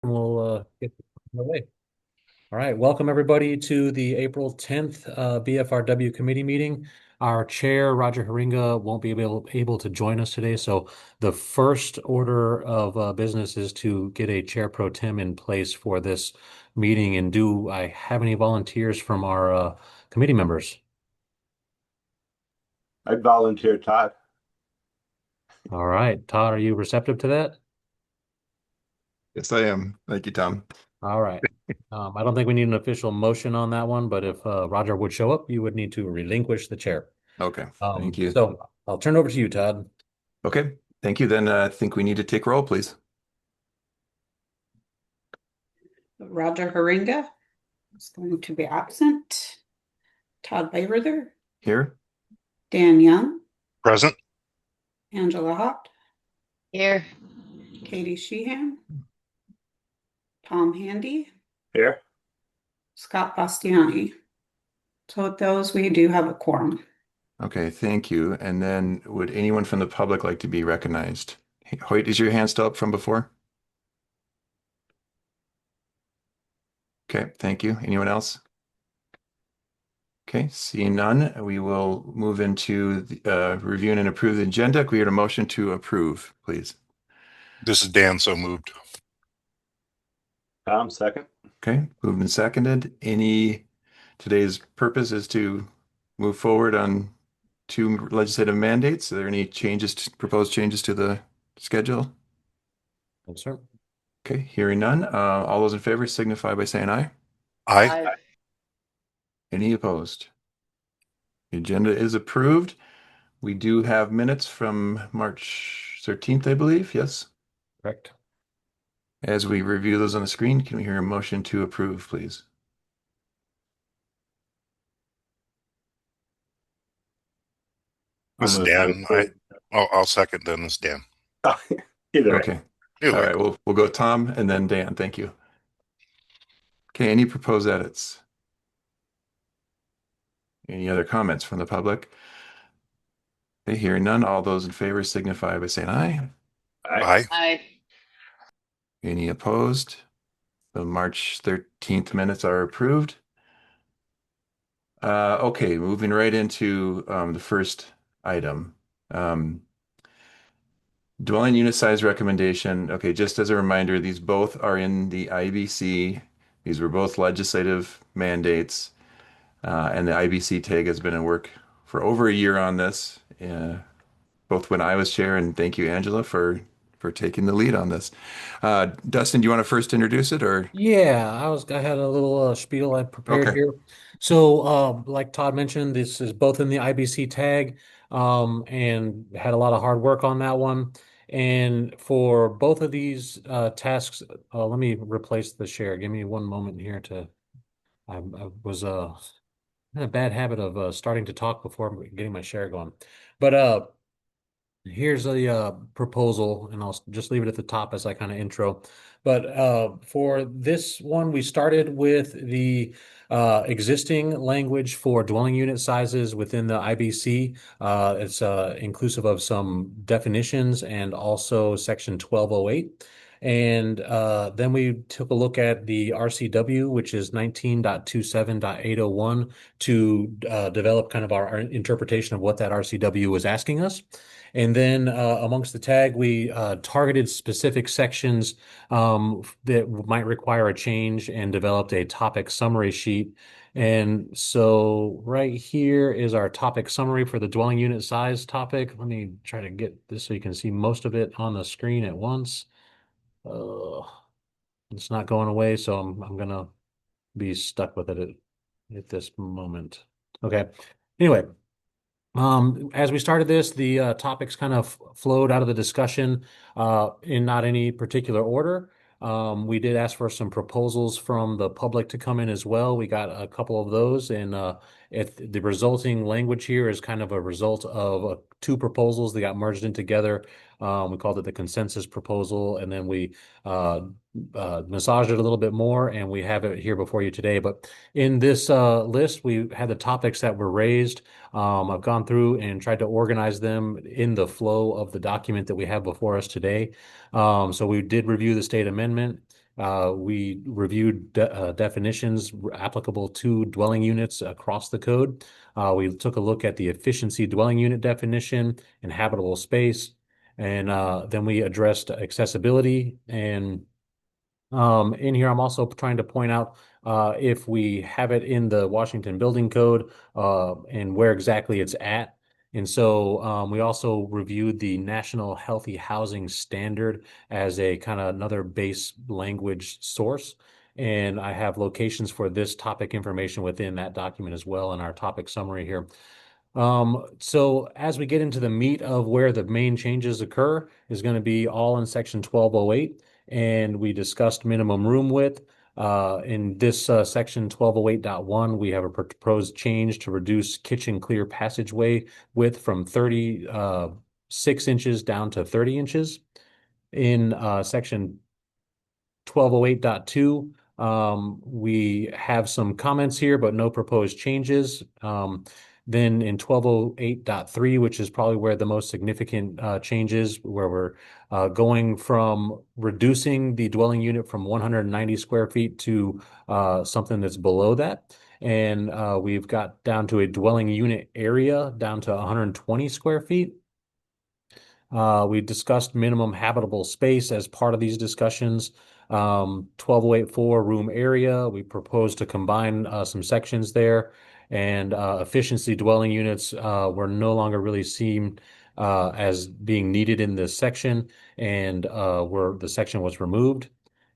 We'll get away. All right, welcome everybody to the April 10th BFRW committee meeting. Our chair, Roger Haringa, won't be able to join us today, so the first order of business is to get a chair pro tem in place for this meeting. And do I have any volunteers from our committee members? I'd volunteer Todd. All right, Todd, are you receptive to that? Yes, I am. Thank you, Tom. All right. I don't think we need an official motion on that one, but if Roger would show up, you would need to relinquish the chair. Okay, thank you. So I'll turn it over to you, Todd. Okay, thank you. Then I think we need to take roll, please. Roger Haringa is going to be absent. Todd Bayrether, Here. Dan Young, Present. Angela Hott, Here. Katie Sheehan, Tom Handy, Here. Scott Bastiani. So with those, we do have a quorum. Okay, thank you. And then would anyone from the public like to be recognized? Hoyt, is your hand still up from before? Okay, thank you. Anyone else? Okay, seeing none, we will move into the, review and approve the agenda. Can we get a motion to approve, please? This is Dan, so moved. Tom, second. Okay, moved and seconded. Today's purpose is to move forward on two legislative mandates. Are there any proposed changes to the schedule? Yes, sir. Okay, hearing none. All those in favor signify by saying aye. Aye. Any opposed? The agenda is approved. We do have minutes from March 13th, I believe. Yes. Correct. As we review those on the screen, can we hear a motion to approve, please? This is Dan. I'll second then. This is Dan. Either way. Okay. Either All way. right, we'll go Tom and then Dan. Thank you. Okay, any proposed edits? Any other comments from the public? Okay, hearing none. All those in favor signify by saying aye. Aye. Aye. Any opposed? The March 13th minutes are approved. Okay, moving right into the first item. Dwelling unit size recommendation. Okay, just as a reminder, these both are in the IBC. These were both legislative mandates, and the IBC tag has been in work for over a year on this, both when I was chair, and thank you, Angela, for taking the lead on this. Dustin, do you want to first introduce it, or? Yeah, I had a little spiel I prepared Okay. here. So, like Todd mentioned, this is both in the IBC tag, and had a lot of hard work on that one. And for both of these tasks, let me replace the share. Give me one moment here to. I was in a bad habit of starting to talk before getting my share going, but here's a proposal, and I'll just leave it at the top as I kind of intro. But for this one, we started with the existing language for dwelling unit sizes within the IBC. It's inclusive of some definitions and also section 1208. And then we took a look at the RCW, which is 19.27.801, to develop kind of our interpretation of what that RCW was asking us. And then amongst the tag, we targeted specific sections that might require a change and developed a topic summary sheet. And so right here is our topic summary for the dwelling unit size topic. Let me try to get this so you can see most of it on the screen at once. It's not going away, so I'm gonna be stuck with it at this moment. Okay. Anyway, as we started this, the topics kind of flowed out of the discussion in not any particular order. We did ask for some proposals from the public to come in as well. We got a couple of those, and the resulting language here is kind of a result of two proposals that got merged in together. We called it the consensus proposal, and then we massaged it a little bit more, and we have it here before you today. But in this list, we had the topics that were raised. I've gone through and tried to organize them in the flow of the document that we have before us today. So we did review the state amendment. We reviewed definitions applicable to dwelling units across the code. We took a look at the efficiency dwelling unit definition and habitable space. And then we addressed accessibility. And in here, I'm also trying to point out if we have it in the Washington Building Code and where exactly it's at. And so we also reviewed the National Healthy Housing Standard as a kind of another base language source. And I have locations for this topic information within that document as well in our topic summary here. So as we get into the meat of where the main changes occur is going to be all in section 1208. And we discussed minimum room width. In this section 1208.1, we have a proposed change to reduce kitchen clear passageway width from 36 inches down to 30 inches. In section 1208.2, we have some comments here, but no proposed changes. Then in 1208.3, which is probably where the most significant changes, where we're going from reducing the dwelling unit from 190 square feet to something that's below that. And we've got down to a dwelling unit area down to 120 square feet. We discussed minimum habitable space as part of these discussions. 12084 room area, we proposed to combine some sections there, and efficiency dwelling units were no longer really seen as being needed in this section, and where the section was removed.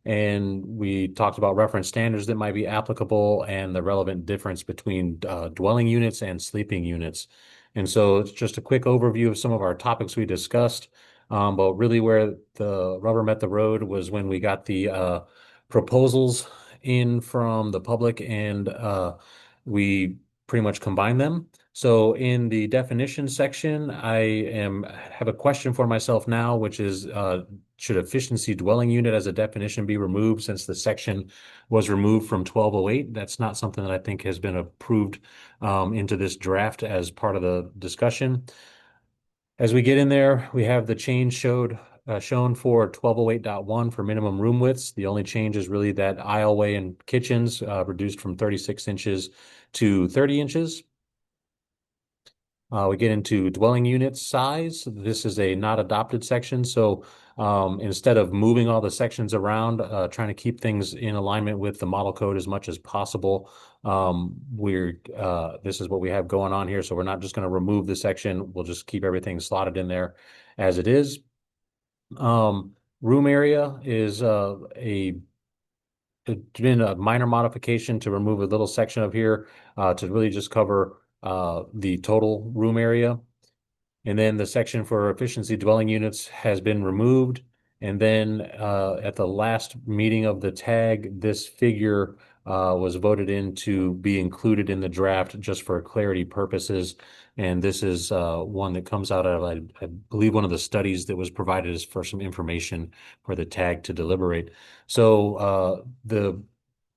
And we talked about reference standards that might be applicable and the relevant difference between dwelling units and sleeping units. And so it's just a quick overview of some of our topics we discussed. But really where the rubber met the road was when we got the proposals in from the public and we pretty much combined them. So in the definition section, have a question for myself now, which is should efficiency dwelling unit as a definition be removed since the section was removed from 1208? That's not something that I think has been approved into this draft as part of the discussion. As we get in there, we have the change shown for 1208.1 for minimum room widths. The only change is really that aisleway and kitchens reduced from 36 inches to 30 inches. We get into dwelling unit size. This is a not adopted section. So instead of moving all the sections around, trying to keep things in alignment with the model code as much as possible, this is what we have going on here. So we're not just going to remove the section. We'll just keep everything slotted in there as it is. Room area is it's been a minor modification to remove a little section of here to really just cover the total room area. And then the section for efficiency dwelling units has been removed. And then at the last meeting of the tag, this figure was voted in to be included in the draft just for clarity purposes. And this is one that comes out of, I believe, one of the studies that was provided as for some information for the tag to deliberate. So the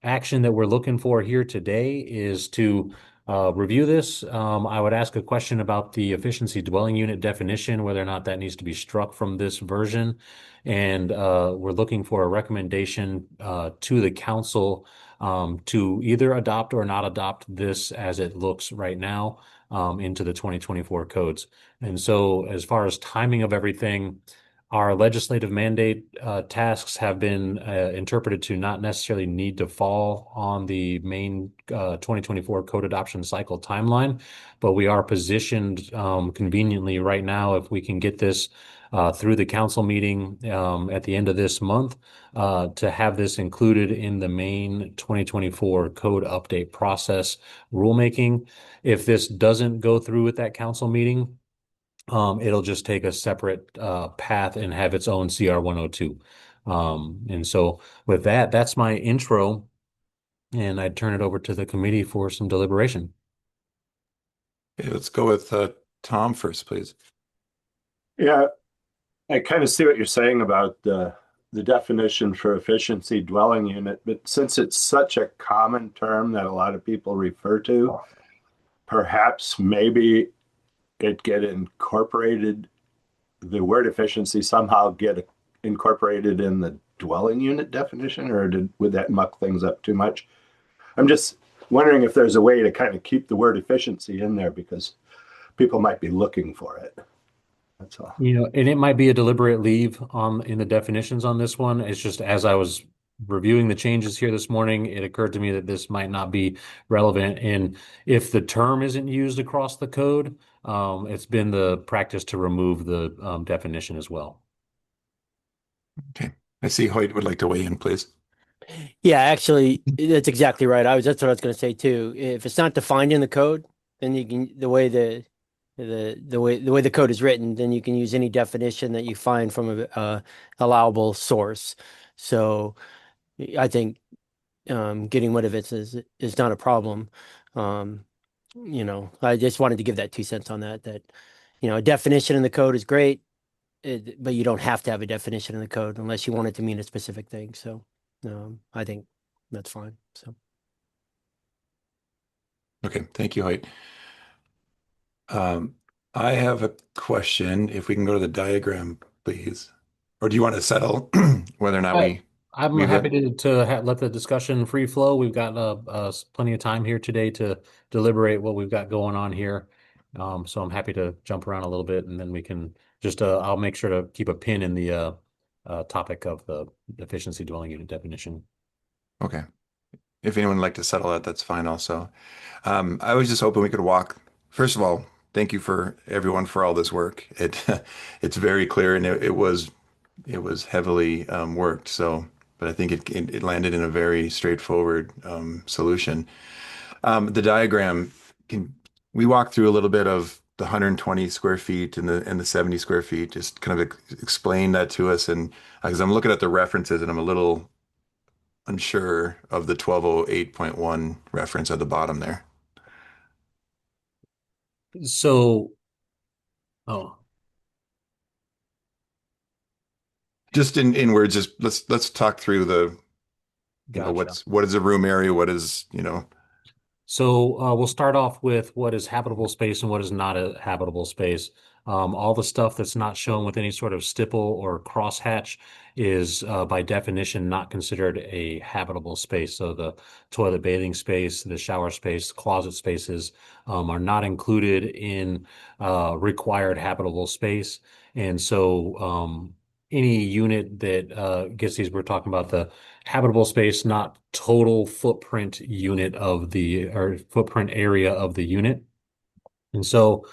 action that we're looking for here today is to review this. I would ask a question about the efficiency dwelling unit definition, whether or not that needs to be struck from this version. And we're looking for a recommendation to the council to either adopt or not adopt this as it looks right now into the 2024 codes. And so as far as timing of everything, our legislative mandate tasks have been interpreted to not necessarily need to fall on the main 2024 code adoption cycle timeline, but we are positioned conveniently right now if we can get this through the council meeting at the end of this month to have this included in the main 2024 code update process rulemaking. If this doesn't go through with that council meeting, it'll just take a separate path and have its own CR 102. And so with that, that's my intro, and I'd turn it over to the committee for some deliberation. Okay, let's go with Tom first, please. Yeah, I kind of see what you're saying about the definition for efficiency dwelling unit, but since it's such a common term that a lot of people refer to, perhaps maybe it get incorporated, the word efficiency somehow get incorporated in the dwelling unit definition, or would that muck things up too much? I'm just wondering if there's a way to kind of keep the word efficiency in there because people might be looking for it. That's all. And it might be a deliberate leave in the definitions on this one. It's just as I was reviewing the changes here this morning, it occurred to me that this might not be relevant. And if the term isn't used across the code, it's been the practice to remove the definition as well. Okay. I see Hoyt would like to weigh in, please. Yeah, actually, that's exactly right. That's what I was going to say too. If it's not defined in the code, then you can the way the code is written, then you can use any definition that you find from a allowable source. So I think getting rid of it is not a problem. I just wanted to give that 2 cents on that. That a definition in the code is great, but you don't have to have a definition in the code unless you want it to mean a specific thing. So I think that's fine. So Okay, thank you, Hoyt. I have a question. If we can go to the diagram, please. Or do you want to settle whether or not I'm happy to let the discussion free flow. We've got plenty of time here today to deliberate what we've got going on here. So I'm happy to jump around a little bit, and then we can just I'll make sure to keep a pin in the topic of the efficiency dwelling unit definition. Okay. If anyone would like to settle that, that's fine also. I was just hoping we could walk. First of all, thank you for everyone for all this work. It's very clear, and it was heavily worked. So, but I think it landed in a very straightforward solution. The diagram, can we walk through a little bit of the 120 square feet and the 70 square feet? Just kind of explain that to us, and because I'm looking at the references and I'm a little unsure of the 1208.1 reference at the bottom there. So, just in words, just let's talk through the, gotcha. what is a room area? What is, So we'll start off with what is habitable space and what is not a habitable space. All the stuff that's not shown with any sort of stipple or crosshatch is by definition not considered a habitable space. So the toilet bathing space, the shower space, closet spaces are not included in required habitable space. And so any unit that gets these, we're talking about the habitable space, not total footprint unit or footprint area of the unit. And so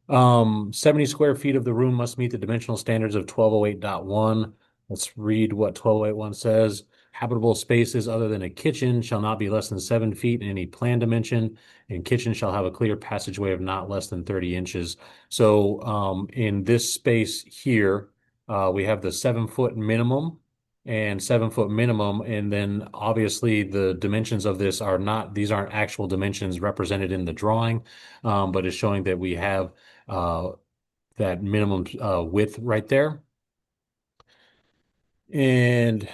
70 square feet of the room must meet the dimensional standards of 1208.1. Let's read what 1208.1 says. Habitable spaces other than a kitchen shall not be less than 7 feet in any plan dimension, and kitchen shall have a clear passageway of not less than 30 inches. So in this space here, we have the 7-foot minimum and 7-foot minimum. And then obviously the dimensions of this these aren't actual dimensions represented in the drawing, but it's showing that we have that minimum width right there. And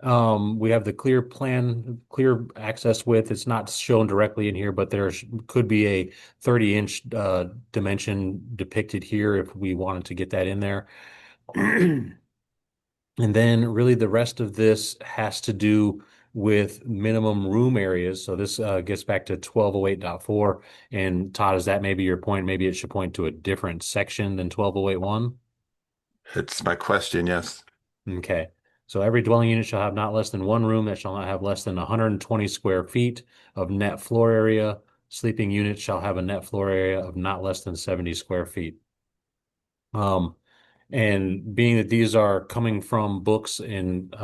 we have the clear access width. It's not shown directly in here, but there could be a 30-inch dimension depicted here if we wanted to get that in there. And then really the rest of this has to do with minimum room areas. So this gets back to 1208.4. And Todd, is that maybe your point? Maybe it should point to a different section than 1208.1? It's my question, yes. Okay. So every dwelling unit shall have not less than one room that shall not have less than 120 square feet of net floor area. Sleeping units shall have a net floor area of not less than 70 square feet. And being that these are coming from books, and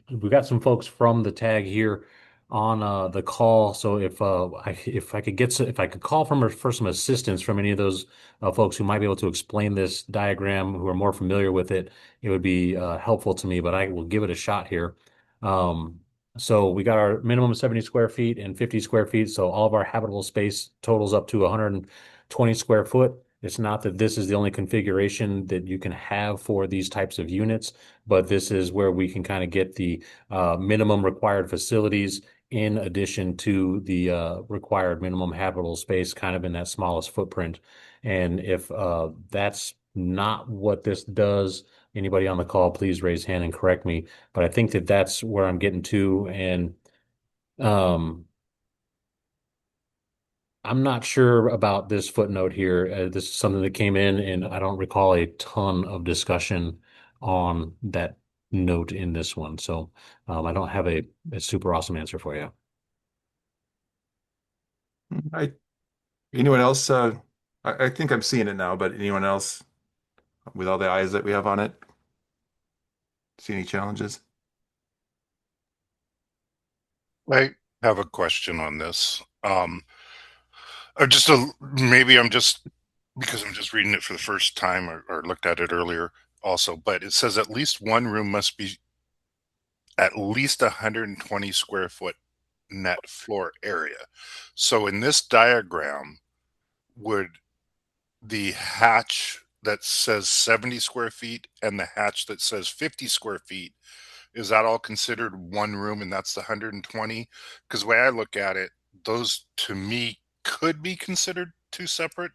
we got some folks from the tag here on the call. So if I could call for some assistance from any of those folks who might be able to explain this diagram, who are more familiar with it, it would be helpful to me. But I will give it a shot here. So we got our minimum 70 square feet and 50 square feet. So all of our habitable space totals up to 120 square foot. It's not that this is the only configuration that you can have for these types of units, but this is where we can kind of get the minimum required facilities in addition to the required minimum habitable space kind of in that smallest footprint. And if that's not what this does, anybody on the call, please raise hand and correct me. But I think that that's where I'm getting to, and um, I'm not sure about this footnote here. This is something that came in, and I don't recall a ton of discussion on that note in this one. So I don't have a super awesome answer for you. I anyone else? I think I'm seeing it now, but anyone else with all the eyes that we have on it? See any challenges? I have a question on this. Maybe I'm just because I'm just reading it for the first time or looked at it earlier also, but it says at least one room must be at least 120 square foot net floor area. So in this diagram, would the hatch that says 70 square feet and the hatch that says 50 square feet, is that all considered one room and that's the 120? Because the way I look at it, those to me could be considered two separate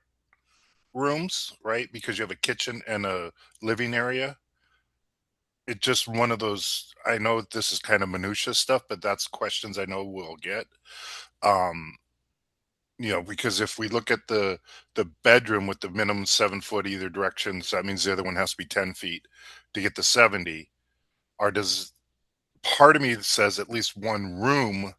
rooms, right? Because you have a kitchen and a living area. It just one of those, I know this is kind of minutia stuff, but that's questions I know we'll get. Um, because if we look at the bedroom with the minimum 7 foot either direction, so that means the other one has to be 10 feet to get to 70. Or does part of me says at least one room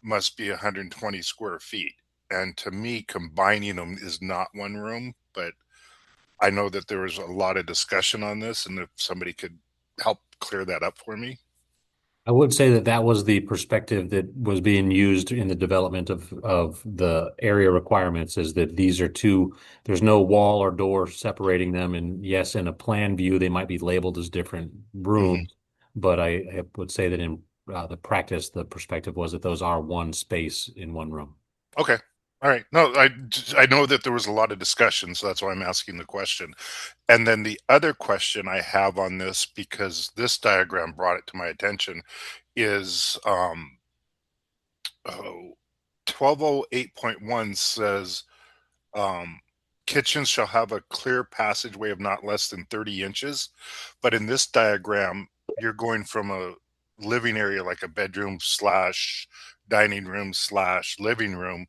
must be 120 square feet? And to me, combining them is not one room, but I know that there was a lot of discussion on this, and if somebody could help clear that up for me. I would say that that was the perspective that was being used in the development of the area requirements, is that these are two, there's no wall or door separating them. And yes, in a plan view, they might be labeled as different Hmm. rooms, but I would say that in the practice, the perspective was that those are one space in one room. Okay. All right. No, I know that there was a lot of discussion, so that's why I'm asking the question. And then the other question I have on this, because this diagram brought it to my attention, is 1208.1 says um, kitchens shall have a clear passageway of not less than 30 inches. But in this diagram, you're going from a living area like a bedroom slash dining room slash living room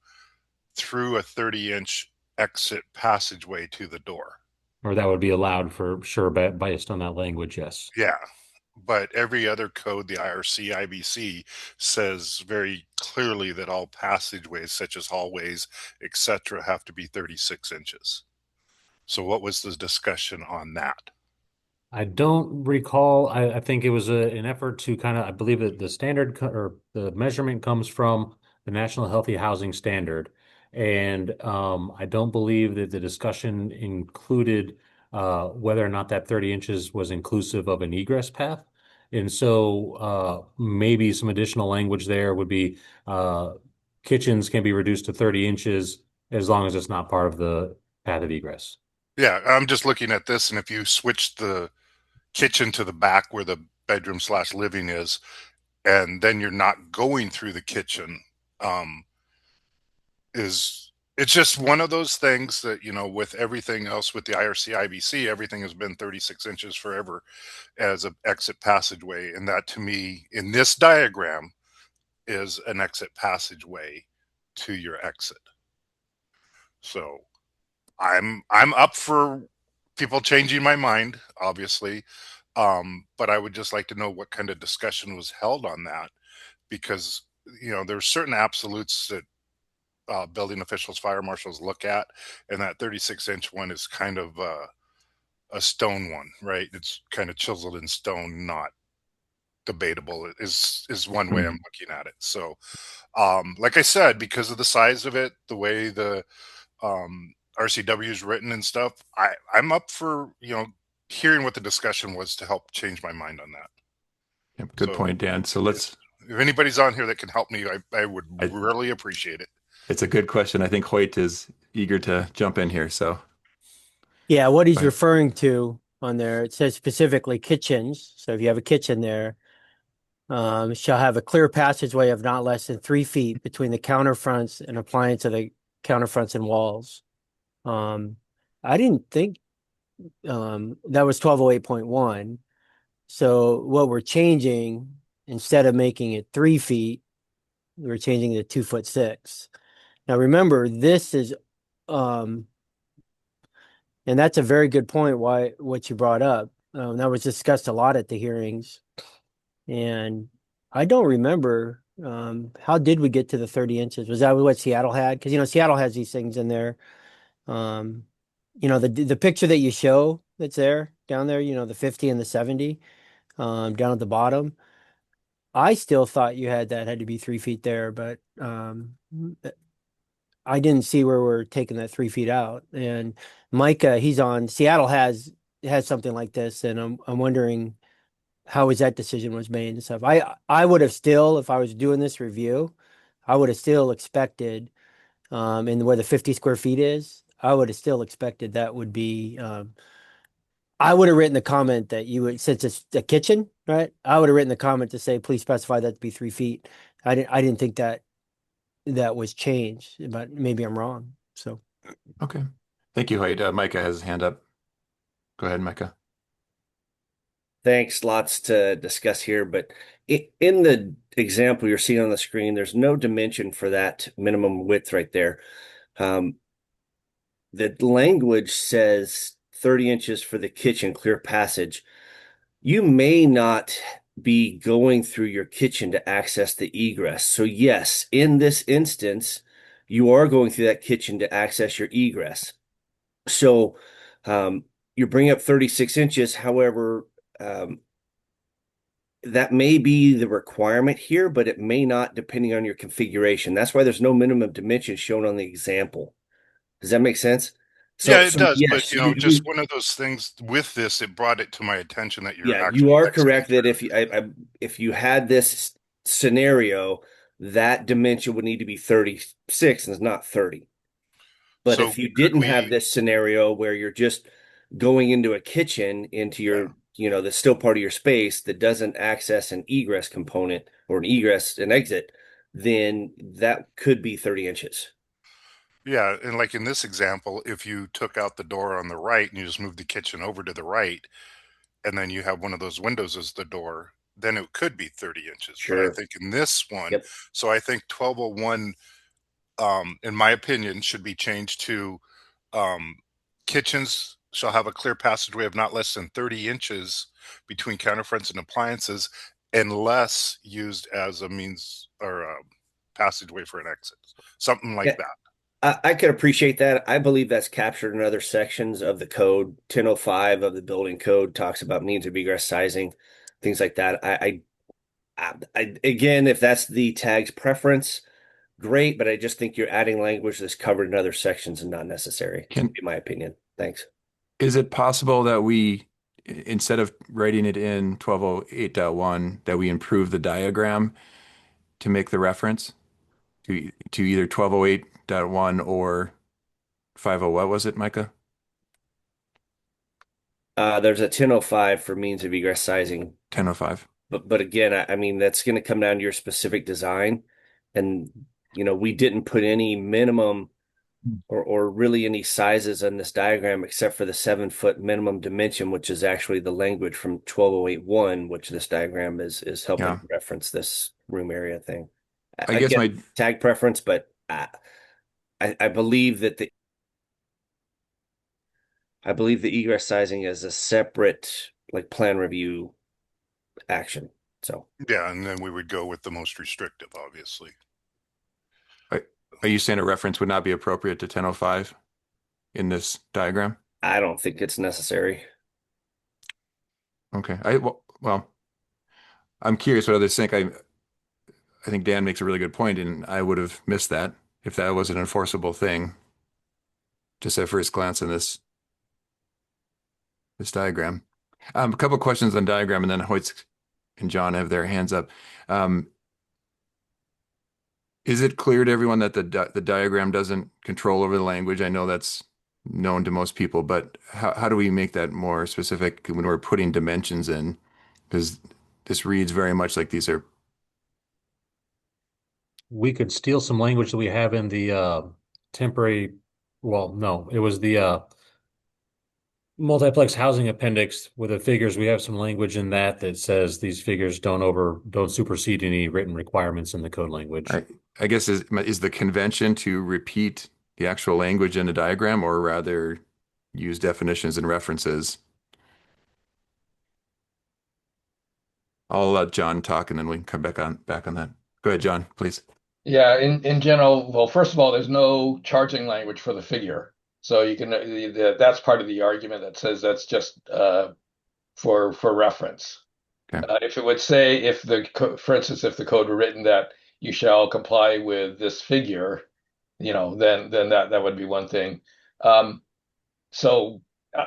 through a 30-inch exit passageway to the door. Or that would be allowed for sure, based on that language, yes. Yeah. But every other code, the IRC, IBC, says very clearly that all passageways, such as hallways, etc., have to be 36 inches. So, what was the discussion on that? I don't recall. I think it was an effort to kind of, I believe that the standard or the measurement comes from the National Healthy Housing Standard. And I don't believe that the discussion included whether or not that 30 inches was inclusive of an egress path. And so maybe some additional language there would be kitchens can be reduced to 30 inches as long as it's not part of the path of egress. Yeah, I'm just looking at this, and if you switch the kitchen to the back where the bedroom slash living is, and then you're not going through the kitchen, um, is it's just one of those things that with everything else with the IRC IBC, everything has been 36 inches forever as an exit passageway, and that to me in this diagram is an exit passageway to your exit. So I'm up for people changing my mind, obviously, but I would just like to know what kind of discussion was held on that, because there's certain absolutes that building officials, fire marshals look at, and that 36-inch one is kind of a stone one, right? It's kind of chiseled in stone, not debatable. It is one way I'm looking at it. So, like I said, because of the size of it, the way the RCW is written and stuff, I'm up for hearing what the discussion was to help change my mind on that. Yep, good So, point, Dan. So let's. if anybody's on here that can help me, I would I, really appreciate it. it's a good question. I think Hoyt is eager to jump in here. So, Yeah, what he's go ahead. referring to on there, it says specifically kitchens. So if you have a kitchen there, shall have a clear passageway of not less than 3 feet between the counterfronts and appliance of the counterfronts and walls. I didn't think that was 1208.1. So what we're changing, instead of making it 3 feet, we're changing it to 2'6". Now remember, this is, and that's a very good point. Why what you brought up, that was discussed a lot at the hearings, and I don't remember. How did we get to the 30 inches? Was that what Seattle had? Because Seattle has these things in there. Um, the picture that you show that's there down there, the 50 and the 70, down at the bottom. I still thought you had to be 3 feet there, but I didn't see where we're taking that 3 feet out. And Micah, he's on Seattle has something like this, and I'm wondering how is that decision was made and stuff. I would have still, if I was doing this review, I would have still expected, in where the 50 square feet is, I would have still expected that would be, I would have written the comment that you would, since it's a kitchen, right? I would have written the comment to say, please specify that to be 3 feet. I didn't think that was changed, but maybe I'm wrong. So, Okay. Thank you, Hoyt. Micah has his hand up. Go ahead, Micah. Thanks. Lots to discuss here, but in the example you're seeing on the screen, there's no dimension for that minimum width right there. The language says 30 inches for the kitchen clear passage. You may not be going through your kitchen to access the egress. So yes, in this instance, you are going through that kitchen to access your egress. So you bring up 36 inches. However, that may be the requirement here, but it may not depending on your configuration. That's why there's no minimum dimension shown on the example. Does that make sense? Yeah, So, it so does. But yes, just one of those things with this, it brought it to my attention that you're yeah, you actually are exiting correct that if you had this scenario, that dimension would need to be 36 and it's not 30. But So if you could didn't have we, this scenario where you're just going into a kitchen into yeah. your, that's still part of your space that doesn't access an egress component or an egress and exit, then that could be 30 inches. Yeah, and like in this example, if you took out the door on the right and you just moved the kitchen over to the right, and then you have one of those windows as the door, then it could be 30 inches. But I Sure. think in this one, Yep. so I think 1201, in my opinion, should be changed to um, kitchens shall have a clear passageway of not less than 30 inches between counterfronts and appliances unless used as a means or a passageway for an exit. Something like Yeah, that. I could appreciate that. I believe that's captured in other sections of the code. 1005 of the building code talks about means of egress sizing, things like that. Again, if that's the tag's preference, great, but I just think you're adding language that's covered in other sections and not necessary, Can in my opinion. Thanks. Is it possible that we, instead of writing it in 1208.1, that we improve the diagram to make the reference to either 1208.1 or 50, what was it, Micah? There's a 1005 for means of egress sizing, 1005. but again, I mean that's going to come down to your specific design, and we didn't put any minimum or really any sizes in this diagram except for the 7 foot minimum dimension, which is actually the language from 12081, which this diagram is helping Yeah. reference this room area thing. I guess Again, my tag preference, but I believe that the egress sizing is a separate like plan review action. So Yeah, and then we would go with the most restrictive, obviously. are are you saying a reference would not be appropriate to 1005 in this diagram? I don't think it's necessary. Okay. Well, I'm curious what others think. I think Dan makes a really good point, and I would have missed that if that was an enforceable thing. Just at first glance in this diagram. A couple of questions on diagram, and then Hoyt and John have their hands up. Um, is it clear to everyone that the diagram doesn't control over the language? I know that's known to most people, but how do we make that more specific when we're putting dimensions in? Because this reads very much like these are. We could steal some language that we have in the temporary, well, no, it was the multiplex housing appendix with the figures, we have some language in that says these figures don't supersede any written requirements in the code language. I guess is the convention to repeat the actual language in a diagram, or rather use definitions and references? I'll let John talk and then we can come back on that. Go ahead, John, please. Yeah, in general, well, first of all, there's no charging language for the figure. So you can that's part of the argument that says that's just for reference. Okay. If it would say for instance, if the code were written that you shall comply with this figure, then that would be one thing. So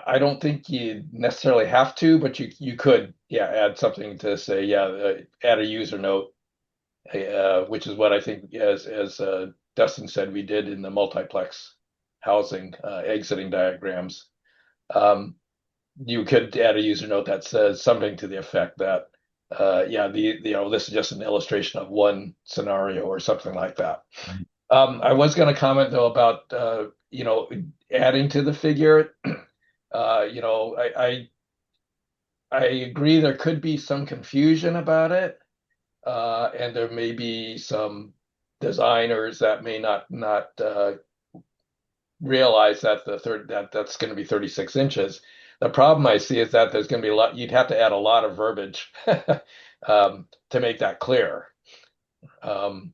I don't think you necessarily have to, but you could, add something to say, add a user note, which is what I think, as Dustin said, we did in the multiplex housing exiting diagrams. You could add a user note that says something to the effect that, this is just an illustration of one scenario or something like that. I was going to comment though about adding to the figure. I agree there could be some confusion about it, and there may be some designers that may not realize that that's going to be 36 inches. The problem I see is that there's going to be you'd have to add a lot of verbiage to make that clear to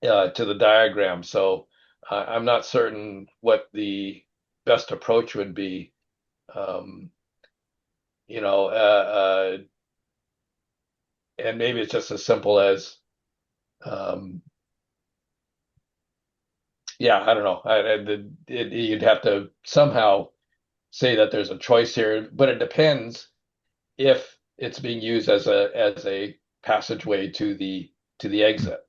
the diagram. So I'm not certain what the best approach would be. And maybe it's just as simple as, I don't know. You'd have to somehow say that there's a choice here, but it depends if it's being used as a passageway to the exit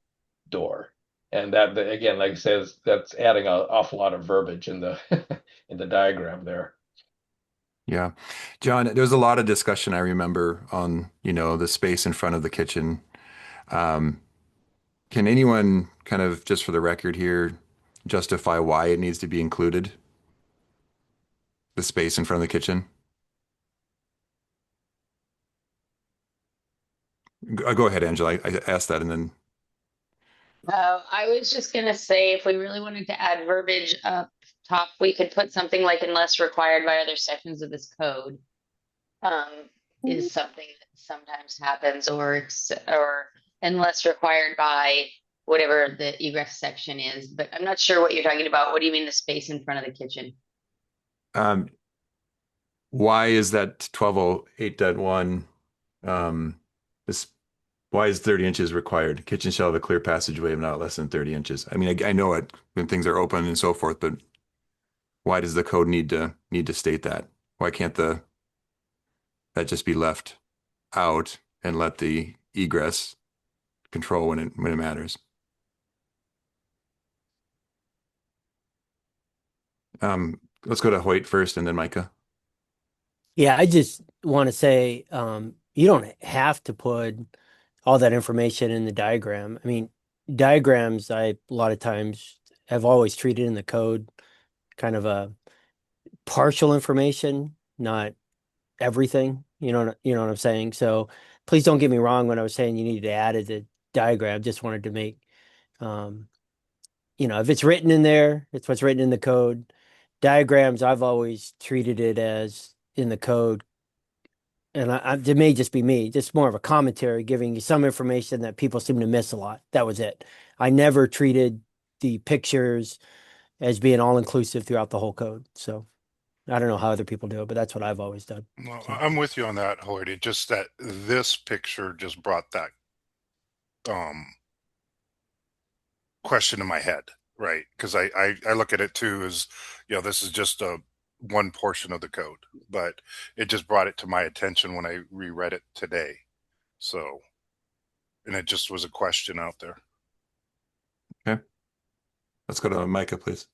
door. And that, again, like I said, that's adding an awful lot of verbiage in the in the diagram there. Yeah. John, there was a lot of discussion I remember on, the space in front of the kitchen. Can anyone kind of, just for the record here, justify why it needs to be included? The space in front of the kitchen? Go ahead, Angela. I asked that and then. I was just gonna say, if we really wanted to add verbiage up top, we could put something like "unless required by other sections of this code." Is something that sometimes happens, or unless required by whatever the egress section is. But I'm not sure what you're talking about. What do you mean the space in front of the kitchen? Why is that 1208.1? Why is 30 inches required? Kitchen shall have a clear passageway of not less than 30 inches. I mean, I know it when things are open and so forth, but why does the code need to state that? Why can't that just be left out and let the egress control when it matters? Let's go to Hoyt first and then Micah. Yeah, I just want to say you don't have to put all that information in the diagram. I mean, diagrams, a lot of times have always treated in the code kind of a partial information, not everything. You know what I'm saying? So please don't get me wrong when I was saying you needed to add it to diagram. Just wanted to make, if it's written in there, it's what's written in the code. Diagrams, I've always treated it as in the code. And it may just be me, just more of a commentary, giving you some information that people seem to miss a lot. That was it. I never treated the pictures as being all inclusive throughout the whole code. So I don't know how other people do it, but that's what I've always done. Well, I'm with you on that, Hoyt. It's just that this picture just brought that question in my head, right? Because I look at it too as, this is just one portion of the code, but it just brought it to my attention when I reread it today. So, and it just was a question out there. Okay. Let's go to Micah, please.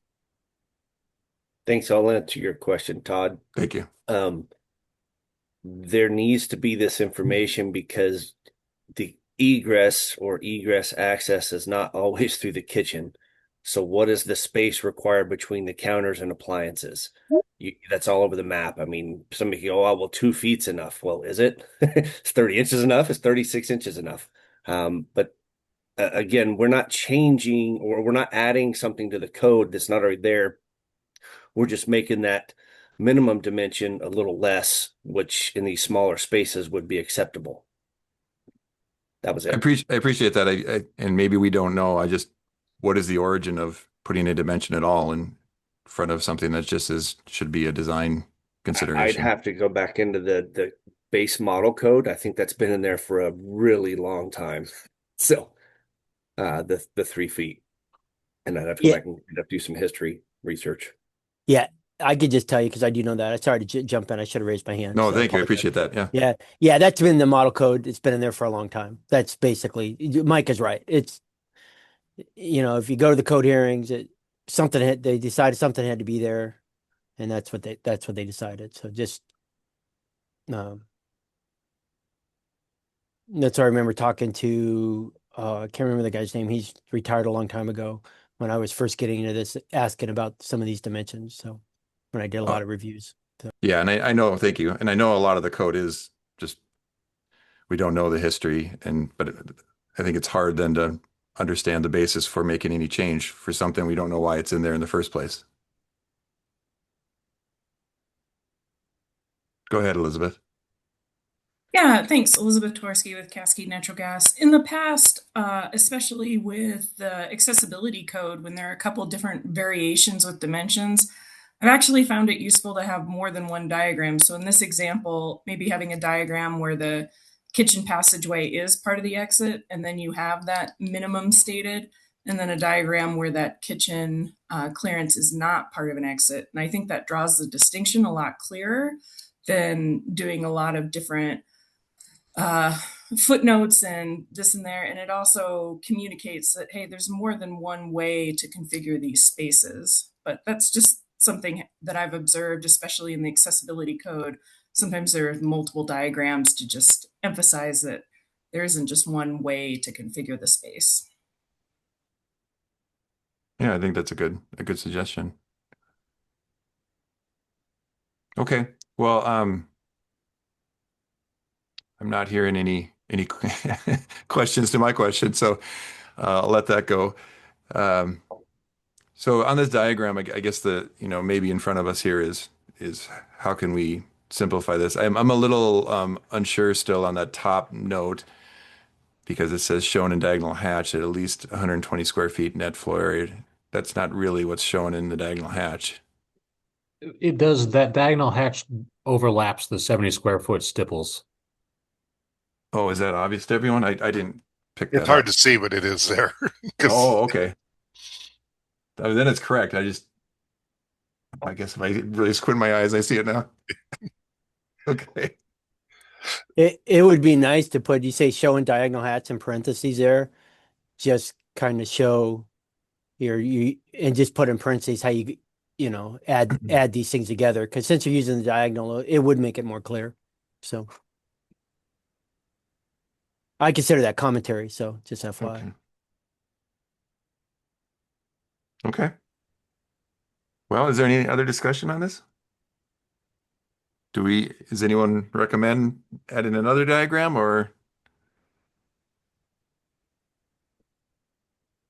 Thanks. I'll answer your question, Todd. Thank you. There needs to be this information because the egress access is not always through the kitchen. So what is the space required between the counters and appliances? That's all over the map. I mean, somebody can go, oh, well, 2 feet's enough. Well, is it? Is 30 inches enough? Is 36 inches enough? But again, we're not changing or we're not adding something to the code that's not already there. We're just making that minimum dimension a little less, which in these smaller spaces would be acceptable. That was it. I appreciate that. And maybe we don't know. What is the origin of putting a dimension at all in front of something that just should be a design I'd consideration? have to go back into the base model code. I think that's been in there for a really long time. So the 3 feet. And I'd have to go Yeah, back and do some history research. yeah. I could just tell you because I do know that. I started to jump in. I should have raised my hand. No, So I thank you. I apologize. appreciate that. Yeah. Yeah, yeah. That's been the model code. It's been in there for a long time. That's basically Mike is right. It's if you go to the code hearings, they decided something had to be there, and that's what they decided. So just um, that's what I remember talking to. I can't remember the guy's name. He's retired a long time ago when I was first getting into this, asking about some of these dimensions. So when I did a Uh, lot of reviews. So yeah. And I know, thank you. And I know a lot of the code is just, we don't know the history. But I think it's hard then to understand the basis for making any change for something we don't know why it's in there in the first place. Go ahead, Elizabeth. Yeah, thanks. Elizabeth Torsky with Cascade Natural Gas. In the past, especially with the accessibility code, when there are a couple different variations with dimensions, I've actually found it useful to have more than one diagram. So in this example, maybe having a diagram where the kitchen passageway is part of the exit, and then you have that minimum stated, and then a diagram where that kitchen clearance is not part of an exit. And I think that draws the distinction a lot clearer than doing a lot of different uh, footnotes and this and there. And it also communicates that, hey, there's more than one way to configure these spaces. But that's just something that I've observed, especially in the accessibility code. Sometimes there are multiple diagrams to just emphasize that there isn't just one way to configure the space. Yeah, I think that's a good suggestion. Okay. Well, I'm not hearing any questions to my question, so I'll let that go. Um, so on this diagram, I guess maybe in front of us here is how can we simplify this? I'm a little unsure still on that top note because it says shown in diagonal hatch at least 120 square feet net floor area. That's not really what's shown in the diagonal hatch. It does, that diagonal hatch overlaps the 70 square foot stipples. Oh, is that obvious to everyone? I didn't pick It's that hard up. to see, but it is there. 'Cause Oh, okay. Then it's correct. I guess if I really squint my eyes, I see it now. Okay. it would be nice to put, you say showing diagonal hats in parentheses there, just kind of show and just put in parentheses how add these things together. Because since you're using the diagonal, it would make it more clear. So I consider that commentary. So just FYI. Okay. Okay. Well, is there any other discussion on this? Does anyone recommend adding another diagram or?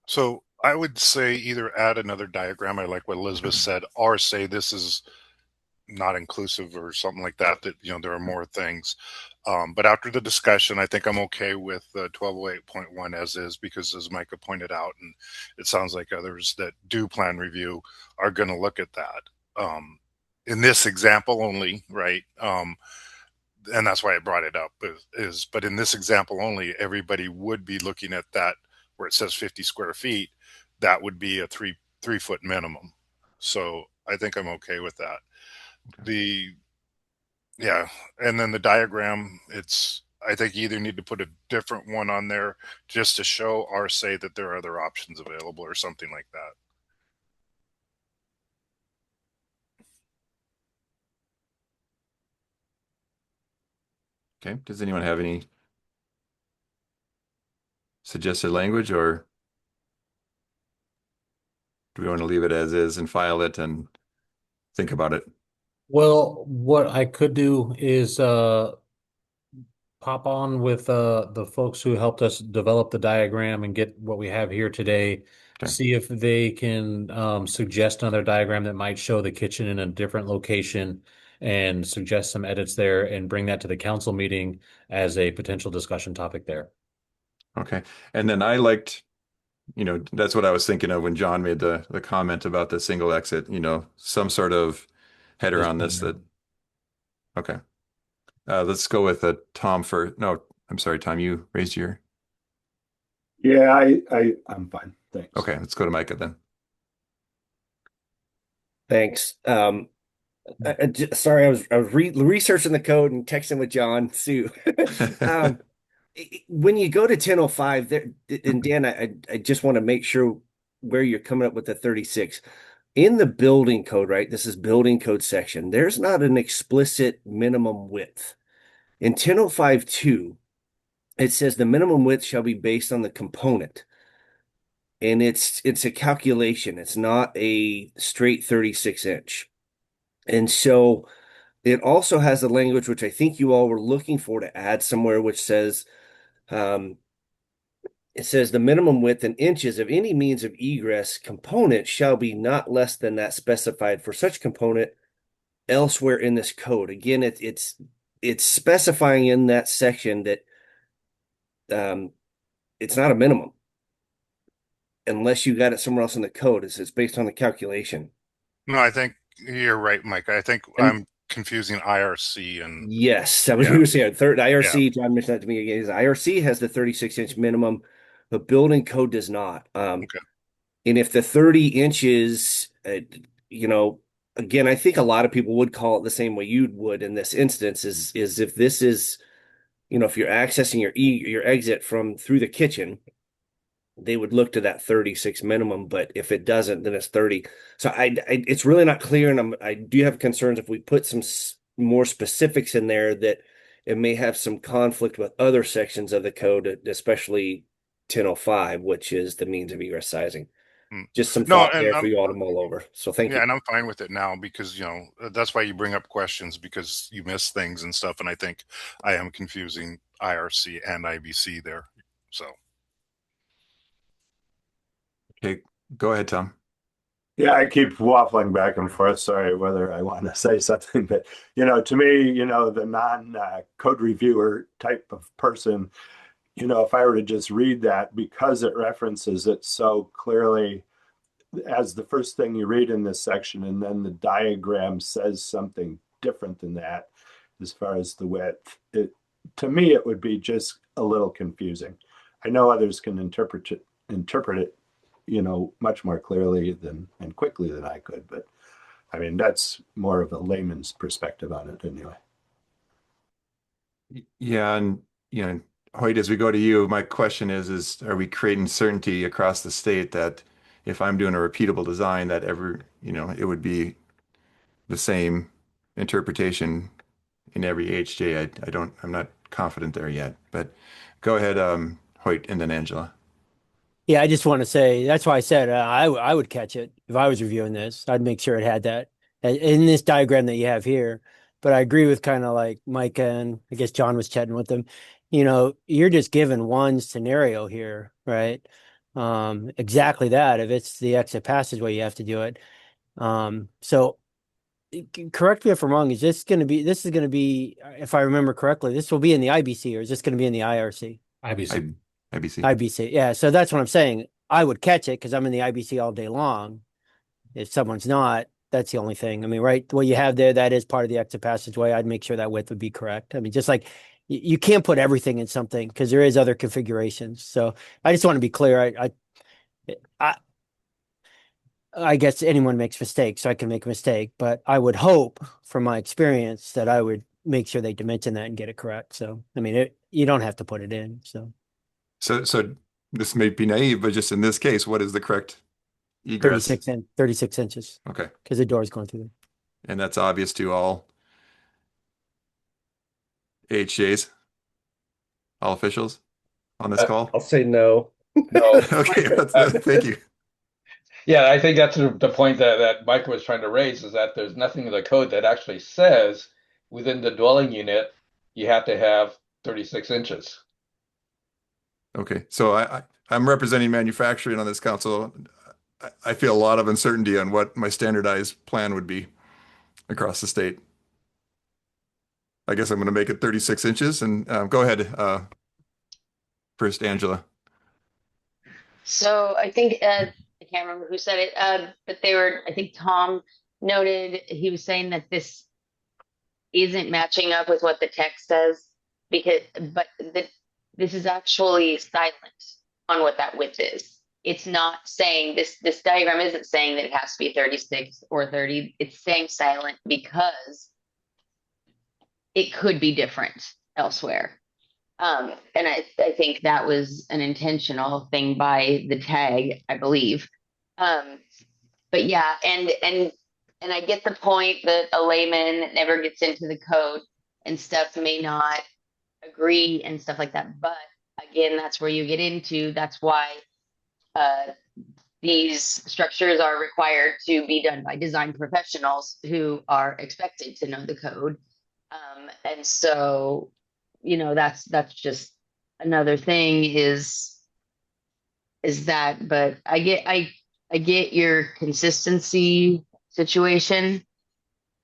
So I would say either add another diagram, I like what Elizabeth said, or say this is not inclusive or something like that, that, there are more things. But after the discussion, I think I'm okay with 1208.1 as is, because as Micah pointed out, and it sounds like others that do plan review are going to look at that. In this example only, right? And that's why I brought it up but in this example only, everybody would be looking at that where it says 50 square feet. That would be a three foot minimum. So I think I'm okay with that. The Yeah, and then the diagram, I think you either need to put a different one on there just to show or say that there are other options available or something like that. Okay. Does anyone have any suggested language, or do we want to leave it as is and file it and think about it? Well, what I could do is pop on with the folks who helped us develop the diagram and get what we have here today. Okay. See if they can suggest another diagram that might show the kitchen in a different location and suggest some edits there and bring that to the council meeting as a potential discussion topic there. Okay. And then I liked, that's what I was thinking of when John made the comment about the single exit, some sort of header on this that, okay. Let's go with Tom for, no, I'm sorry, Tom, you raised your, Yeah, I'm fine. Thanks. okay, let's go to Micah then. Thanks. Sorry, I was researching the code and texting with John Sue. Um, when you go to 1005 there, and Dan, I just want to make sure where you're coming up with the 36 in the building code, right? This is building code section. There's not an explicit minimum width. In 1005-2, it says the minimum width shall be based on the component. And it's a calculation. It's not a straight 36 inch. And so it also has the language which I think you all were looking for to add somewhere, which says it says the minimum width in inches of any means of egress component shall be not less than that specified for such component elsewhere in this code. Again, it's specifying in that section that it's not a minimum unless you got it somewhere else in the code. It's based on the calculation. No, I think you're right, Mike. I think I'm confusing IRC and yes, I was going to say third IRC. Yeah. John mentioned that to me again. IRC has the 36-inch minimum, but building code does not. Okay. And if the 30 inches, again, I think a lot of people would call it the same way you would in this instance is if this is, if you're accessing your exit from through the kitchen, they would look to that 36 minimum, but if it doesn't, then it's 30. So it's really not clear, and I do have concerns if we put some more specifics in there that it may have some conflict with other sections of the code, especially 1005, which is the means of egress sizing. Just some thought there for you all to mull over. So thank you. Yeah, and I'm fine with it now because, that's why you bring up questions because you miss things and stuff. And I think I am confusing IRC and IBC there. So. Okay, go ahead, Tom. Yeah, I keep waffling back and forth. Sorry whether I want to say something, but to me, the non-code reviewer type of person, if I were to just read that because it references it so clearly as the first thing you read in this section, and then the diagram says something different than that as far as the width, to me it would be just a little confusing. I know others can interpret it much more clearly and quickly than I could, but I mean that's more of a layman's perspective on it anyway. Yeah, and Hoyt, as we go to you, my question is are we creating certainty across the state that if I'm doing a repeatable design that it would be the same interpretation in every HJ? I'm not confident there yet, but go ahead, Hoyt, and then Angela. Yeah, I just want to say that's why I said I would catch it if I was reviewing this. I'd make sure it had that in this diagram that you have here. But I agree with kind of like Mike, and I guess John was chatting with them. You're just given one scenario here, right? Exactly that. If it's the exit passageway, you have to do it. So correct me if I'm wrong. This is going to be, if I remember correctly, this will be in the IBC, or is this going to be in the IRC? IBC. IBC. Yeah. So that's what I'm saying. I would catch it because I'm in the IBC all day long. If someone's not, that's the only thing. I mean, right, what you have there, that is part of the exit passageway. I'd make sure that width would be correct. I mean, just like you can't put everything in something because there is other configurations. So I just want to be clear. I guess anyone makes mistakes, so I can make a mistake, but I would hope from my experience that I would make sure they dimension that and get it correct. So, I mean, you don't have to put it in. So this may be naive, but just in this case, what is the correct egress? 36 inches. Okay. Because the door is going through there. And that's obvious to all HJs, all officials on this call? I'll say no. No. Okay, thank you. Yeah, I think that's the point that Mike was trying to raise, is that there's nothing in the code that actually says within the dwelling unit you have to have 36 inches. Okay, so I'm representing manufacturing on this council. I feel a lot of uncertainty on what my standardized plan would be across the state. I guess I'm going to make it 36 inches and go ahead, first, Angela. So I think I can't remember who said it, but I think Tom noted, he was saying that this isn't matching up with what the text says but this is actually silent on what that width is. It's not saying this diagram isn't saying that it has to be 36 or 30. It's saying silent because it could be different elsewhere. And I think that was an intentional thing by the tag, I believe. But yeah, and I get the point that a layman that never gets into the code and stuff may not agree and stuff like that. But again, that's where you get into, that's why these structures are required to be done by design professionals who are expected to know the code. And so, that's just another thing is that, but I get your consistency situation.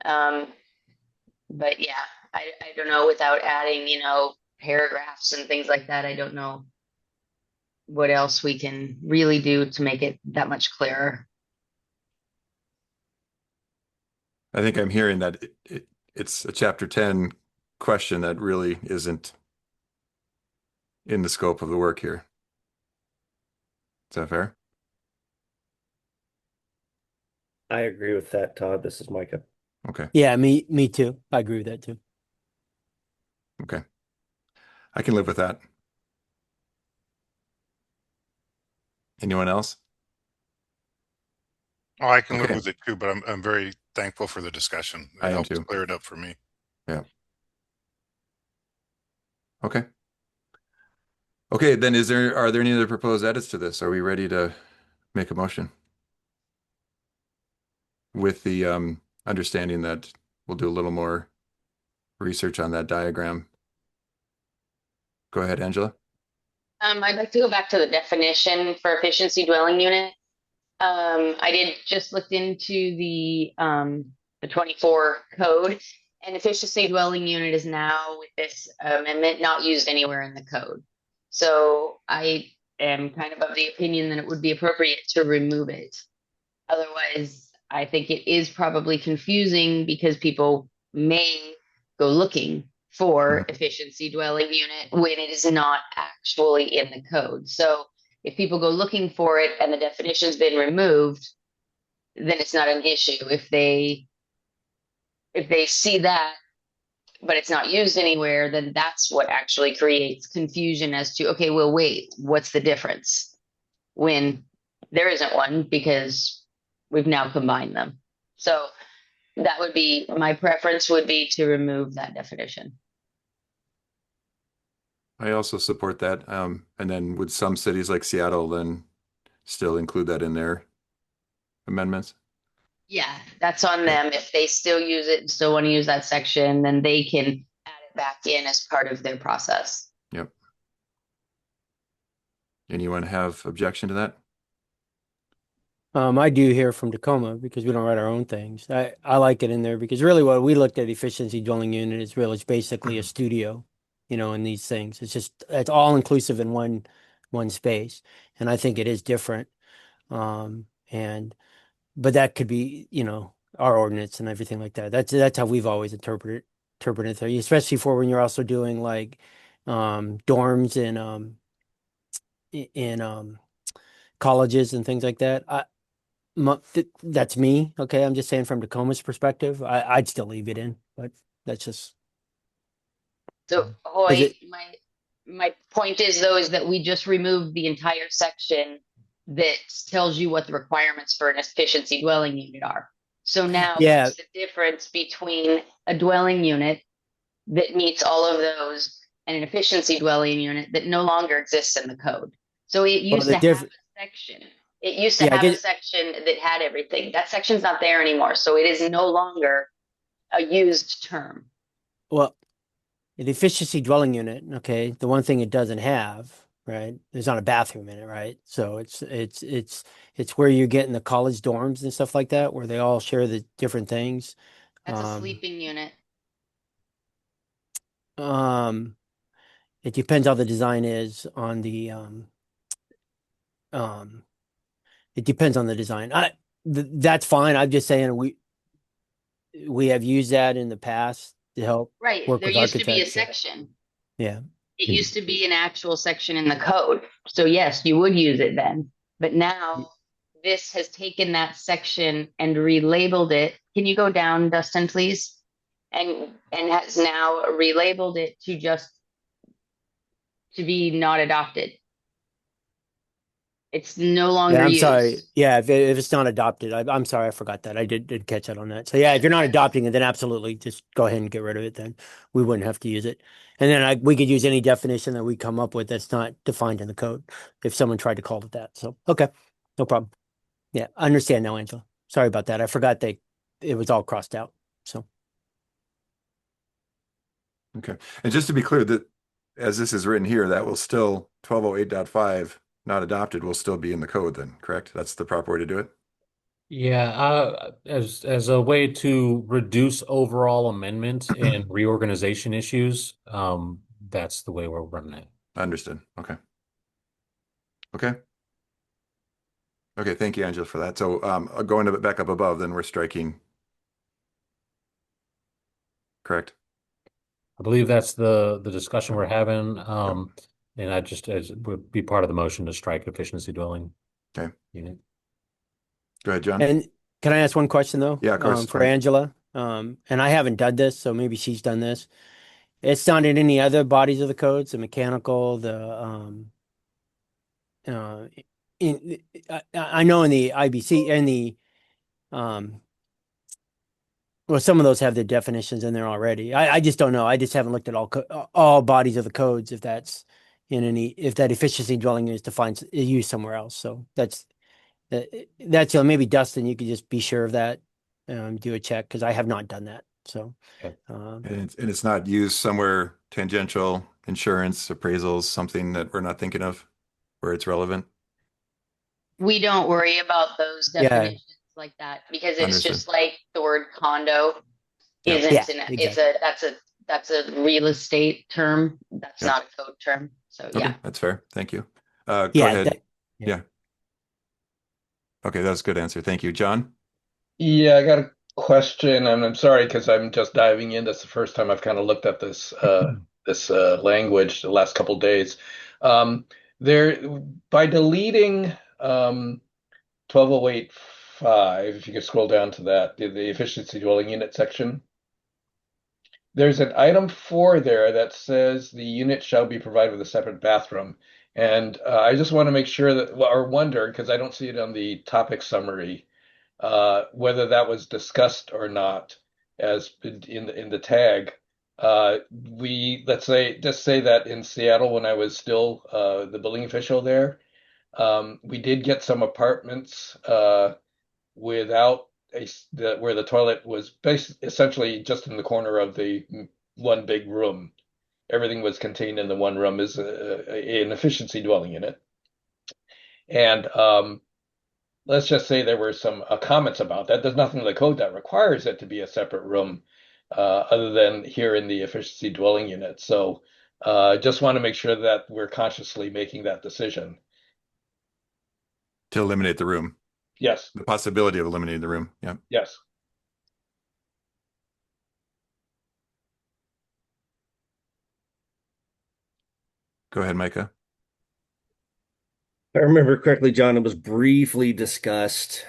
But yeah, I don't know, without adding, paragraphs and things like that, I don't know what else we can really do to make it that much clearer. I think I'm hearing that it's a chapter 10 question that really isn't in the scope of the work here. Is that fair? I agree with that, Todd. This is Micah. Okay. Yeah, me too. I agree with that too. Okay. I can live with that. Anyone else? Oh, I can live Okay. with it too, but I'm very thankful for the discussion. It I am helps too. clear it up for me. Yeah. Okay. Okay, then are there any other proposed edits to this? Are we ready to make a motion? With the understanding that we'll do a little more research on that diagram. Go ahead, Angela. I'd like to go back to the definition for efficiency dwelling unit. I did just looked into the 24 code, and efficiency dwelling unit is now, with this amendment, not used anywhere in the code. So I am kind of the opinion that it would be appropriate to remove it. Otherwise, I think it is probably confusing because people may go looking for efficiency dwelling unit when it is not actually in the code. So if people go looking for it and the definition's been removed, then it's not an issue. If they see that, but it's not used anywhere, then that's what actually creates confusion as to, okay, well, wait, what's the difference? When there isn't one, because we've now combined them. So that would be, my preference would be to remove that definition. I also support that. And then would some cities like Seattle then still include that in their amendments? Yeah, that's on them. If they still use it and still want to use that section, then they can add it back in as part of their process. Yep. Anyone have objection to that? I do hear from Tacoma because we don't write our own things. I like it in there because really what we looked at efficiency dwelling unit is really, it's basically a studio, in these things. It's all inclusive in one space. And I think it is different. But that could be, our ordinance and everything like that. That's how we've always interpreted it, especially for when you're also doing like dorms in colleges and things like that. That's me. Okay, I'm just saying from Tacoma's perspective, I'd still leave it in, but that's just. So, my point is though, is that we just removed the entire section that tells you what the requirements for an efficiency dwelling unit are. So now Yeah. what's the difference between a dwelling unit that meets all of those and an efficiency dwelling unit that no longer exists in the code? So it used to have a section. It used to Yeah, I have a get section that had everything. That section's not there anymore, so it is no longer a used term. well, the efficiency dwelling unit, okay, the one thing it doesn't have, right? There's not a bathroom in it, right? So it's where you're getting the college dorms and stuff like that, where they all share the different things. That's a Um, sleeping unit. um, it depends how the design is on the um it depends on the design. That's fine. I'm just saying we have used that in the past to help Right. work There with used to be a architects. So section. yeah. It used to be an actual section in the code. So yes, you would use it then. But now this has taken that section and relabeled it. Can you go down, Dustin, please? And has now relabeled it to just to be not adopted. It's no Yeah, longer I'm sorry. used. Yeah, if it's not adopted, I'm sorry, I forgot that. I did catch that on that. So yeah, if you're not adopting it, then absolutely just go ahead and get rid of it. Then we wouldn't have to use it. And then we could use any definition that we come up with that's not defined in the code if someone tried to call it that. So okay, no problem. Yeah, I understand now, Angela. Sorry about that. I forgot it was all crossed out. So Okay. And just to be clear, that as this is written here, that will still 1208.5 not adopted will still be in the code then, correct? That's the proper way to do it? Yeah, as a way to reduce overall amendment and reorganization issues, that's the way we're running it. Understood. Okay. Okay. Okay, thank you, Angela, for that. So going back up above, then we're striking, correct? I believe that's the discussion we're having. And I just as would be part of the motion to strike efficiency dwelling Okay. unit. Go ahead, John. and can I ask one question though? Yeah, of course. For Right. Angela. And I haven't done this, so maybe she's done this. It's not in any other bodies of the codes, the mechanical, the uh in I know in the IBC and the um well some of those have the definitions in there already. I just don't know. I just haven't looked at all bodies of the codes if that's in any if that efficiency dwelling is defined used somewhere else. So that's maybe Dustin, you could just be sure of that. Do a check because I have not done that. So Okay. And it's not used somewhere tangential, insurance, appraisals, something that we're not thinking of where it's relevant. We don't worry about those yeah, definitions like that because it's Understood. just like the word condo Yep. yeah, isn't exactly. that's a real estate term. That's Yep. not a code term. So Okay, yeah. that's fair. Thank you. Go Yeah, ahead. yeah. Yeah. Okay, that's a good answer. Thank you. John? Yeah, I got a question, and I'm sorry because I'm just diving in. That's the first time I've kind of looked at this language the last couple days. Um, there by deleting 12085, if you could scroll down to that, the efficiency dwelling unit section. There's an item 4 there that says the unit shall be provided with a separate bathroom. And I just want to make sure that, well, or wonder, because I don't see it on the topic summary, whether that was discussed or not as in the tag. Let's say just say that in Seattle when I was still the building official there, we did get some apartments without where the toilet was essentially just in the corner of the one big room. Everything was contained in the one room as an efficiency dwelling unit. And let's just say there were some comments about that. There's nothing in the code that requires it to be a separate room other than here in the efficiency dwelling unit. So just want to make sure that we're consciously making that decision. To eliminate the room. Yes. The possibility of eliminating the room. Yeah. Yes. Go ahead, Micah. If I remember correctly, John, it was briefly discussed,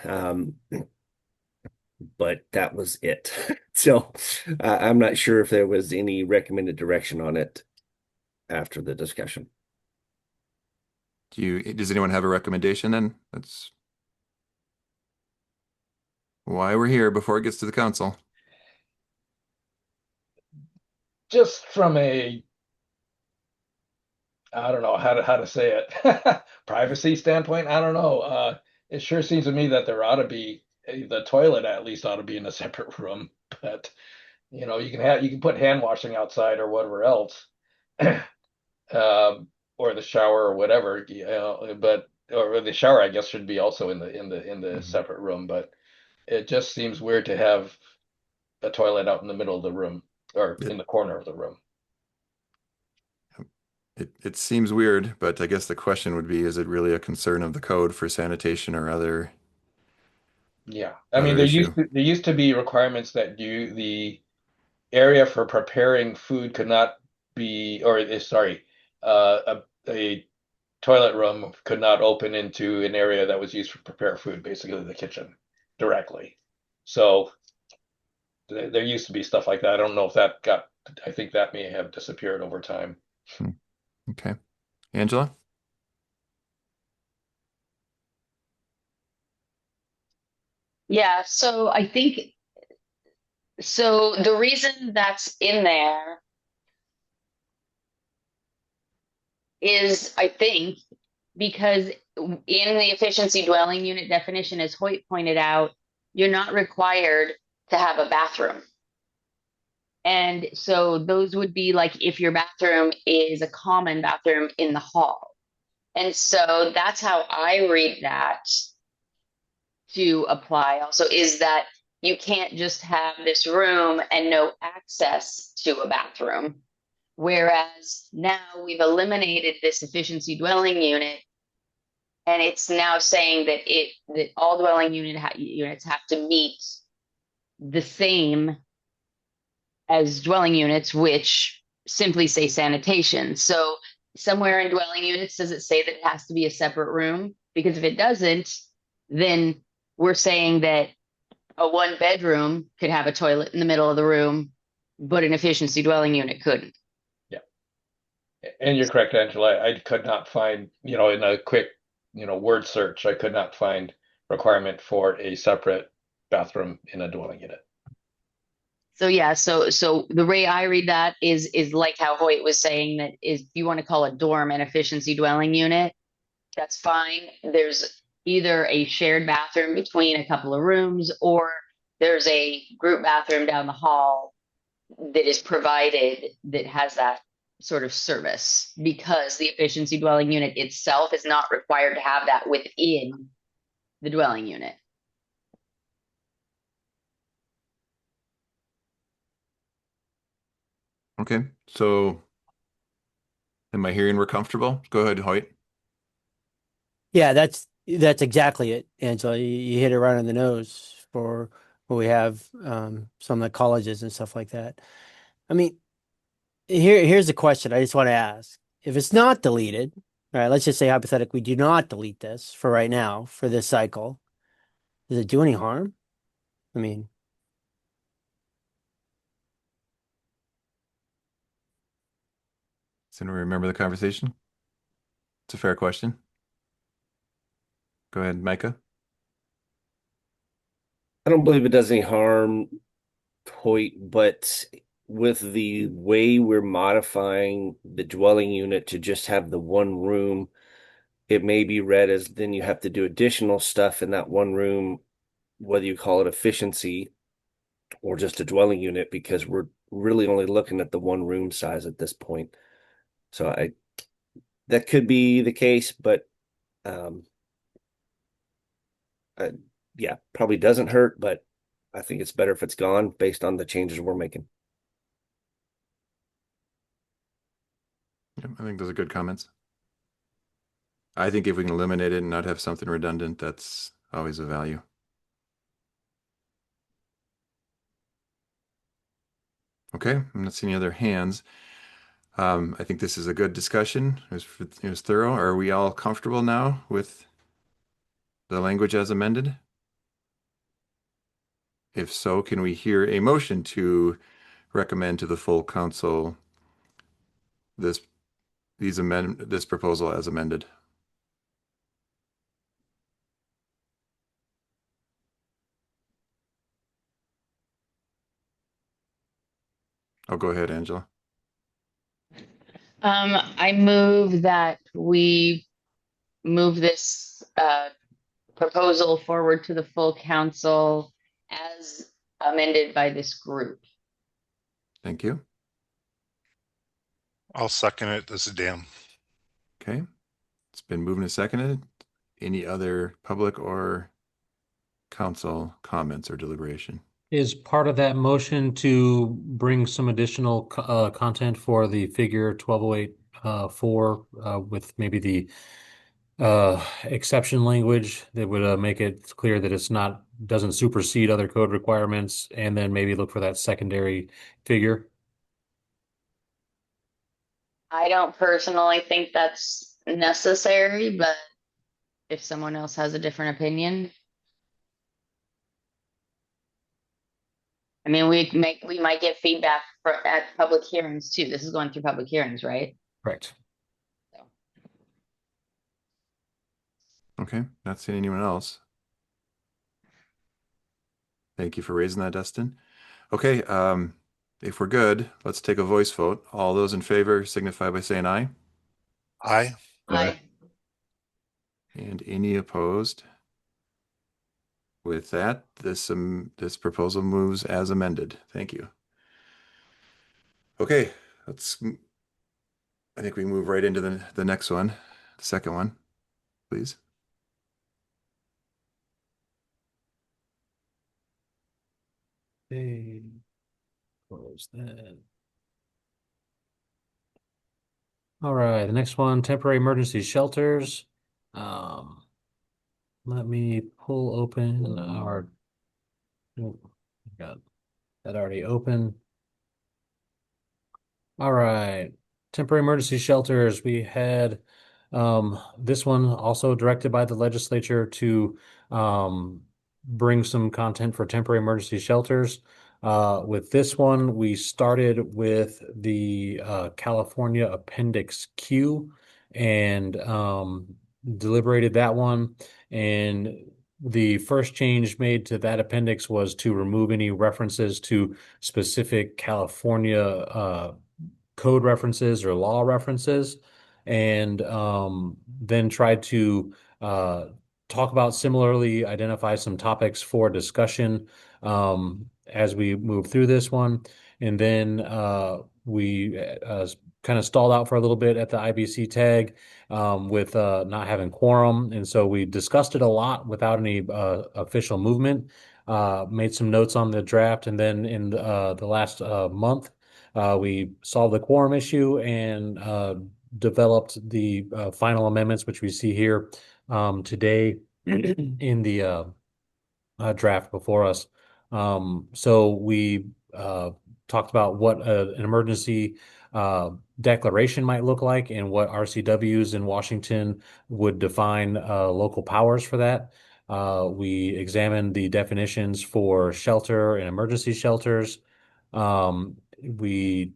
but that was it. So I'm not sure if there was any recommended direction on it after the discussion. Does anyone have a recommendation then? That's why we're here before it gets to the council. Just from I don't know how to say it, privacy standpoint. I don't know. it sure seems to me that there ought to be the toilet at least ought to be in a separate room, but you can put hand washing outside or whatever else, or the shower or whatever, but or the shower I guess should be also in the separate room, but it just seems weird to have a toilet out in the middle of the room or in the corner of the room. It seems weird, but I guess the question would be, is it really a concern of the code for sanitation or Yeah, I mean other issue? there used to be requirements that the area for preparing food could not be, or sorry, a toilet room could not open into an area that was used for prepare food, basically the kitchen directly. So there used to be stuff like that. I don't know if that got, I think that may have disappeared over time. Hmm. Okay. Angela? Yeah, so I think so the reason that's in there is, I think, because in the efficiency dwelling unit definition, as Hoyt pointed out, you're not required to have a bathroom. And so those would be like if your bathroom is a common bathroom in the hall. And so that's how I read that to apply also, is that you can't just have this room and no access to a bathroom. Whereas now we've eliminated this efficiency dwelling unit, and it's now saying that all dwelling units have to meet the same as dwelling units, which simply say sanitation. So somewhere in dwelling units, does it say that it has to be a separate room? Because if it doesn't, then we're saying that a one bedroom could have a toilet in the middle of the room, but an efficiency dwelling unit couldn't. Yeah. And you're correct, Angela. I could not find, in a quick, word search, I could not find requirement for a separate bathroom in a dwelling unit. So yeah, so the way I read that is like how Hoyt was saying, that is, if you want to call a dorm an efficiency dwelling unit, that's fine. There's either a shared bathroom between a couple of rooms, or there's a group bathroom down the hall that is provided that has that sort of service, because the efficiency dwelling unit itself is not required to have that within the dwelling unit. Okay. So am I hearing we're comfortable? Go ahead, Hoyt. Yeah, that's exactly it, Angela. You hit it right on the nose for what we have, some of the colleges and stuff like that. I mean, here's the question I just want to ask. If it's not deleted, all right, let's just say hypothetically we do not delete this for right now for this cycle. Does it do any harm? I mean, Does anyone remember the conversation? It's a fair question. Go ahead, Micah. I don't believe it does any harm, Hoyt, but with the way we're modifying the dwelling unit to just have the one room, it may be read as then you have to do additional stuff in that one room, whether you call it efficiency or just a dwelling unit, because we're really only looking at the one room size at this point. So that could be the case, but yeah, probably doesn't hurt, but I think it's better if it's gone based on the changes we're making. Yeah, I think those are good comments. I think if we can eliminate it and not have something redundant, that's always a value. Okay, I'm not seeing any other hands. I think this is a good discussion. It was thorough. Are we all comfortable now with the language as amended? If so, can we hear a motion to recommend to the full council this proposal as amended? I'll go ahead, Angela. I move that we move this proposal forward to the full council as amended by this group. Thank you. I'll second it. This is Dan. Okay. It's been moved and seconded. Any other public or council comments or deliberation? Is part of that motion to bring some additional content for the figure 1208 4 with maybe the exception language that would make it clear that it's not doesn't supersede other code requirements, and then maybe look for that secondary figure? I don't personally think that's necessary, but if someone else has a different opinion. I mean, we might get feedback at public hearings too. This is going through public hearings, right? Correct. So. Okay, not seeing anyone else. Thank you for raising that, Dustin. Okay, if we're good, let's take a voice vote. All those in favor signify by saying aye. Aye. Aye. And any opposed? With that, this proposal moves as amended. Thank you. Okay, I think we move right into the next one, the second one, please. Okay, close that. All right, the next one, temporary emergency shelters. Let me pull open our, oh, got that already open. All right, temporary emergency shelters. We had this one also directed by the legislature to bring some content for temporary emergency shelters. With this one, we started with the California Appendix Q and deliberated that one. And the first change made to that appendix was to remove any references to specific California code references or law references, and then tried to talk about similarly identify some topics for discussion as we move through this one. And then we kind of stalled out for a little bit at the IBC tag with not having quorum. And so we discussed it a lot without any official movement, made some notes on the draft. And then in the last month, we solved the quorum issue and developed the final amendments, which we see here today in the draft before us. So we talked about what an emergency declaration might look like and what RCWs in Washington would define local powers for that. We examined the definitions for shelter and emergency shelters. We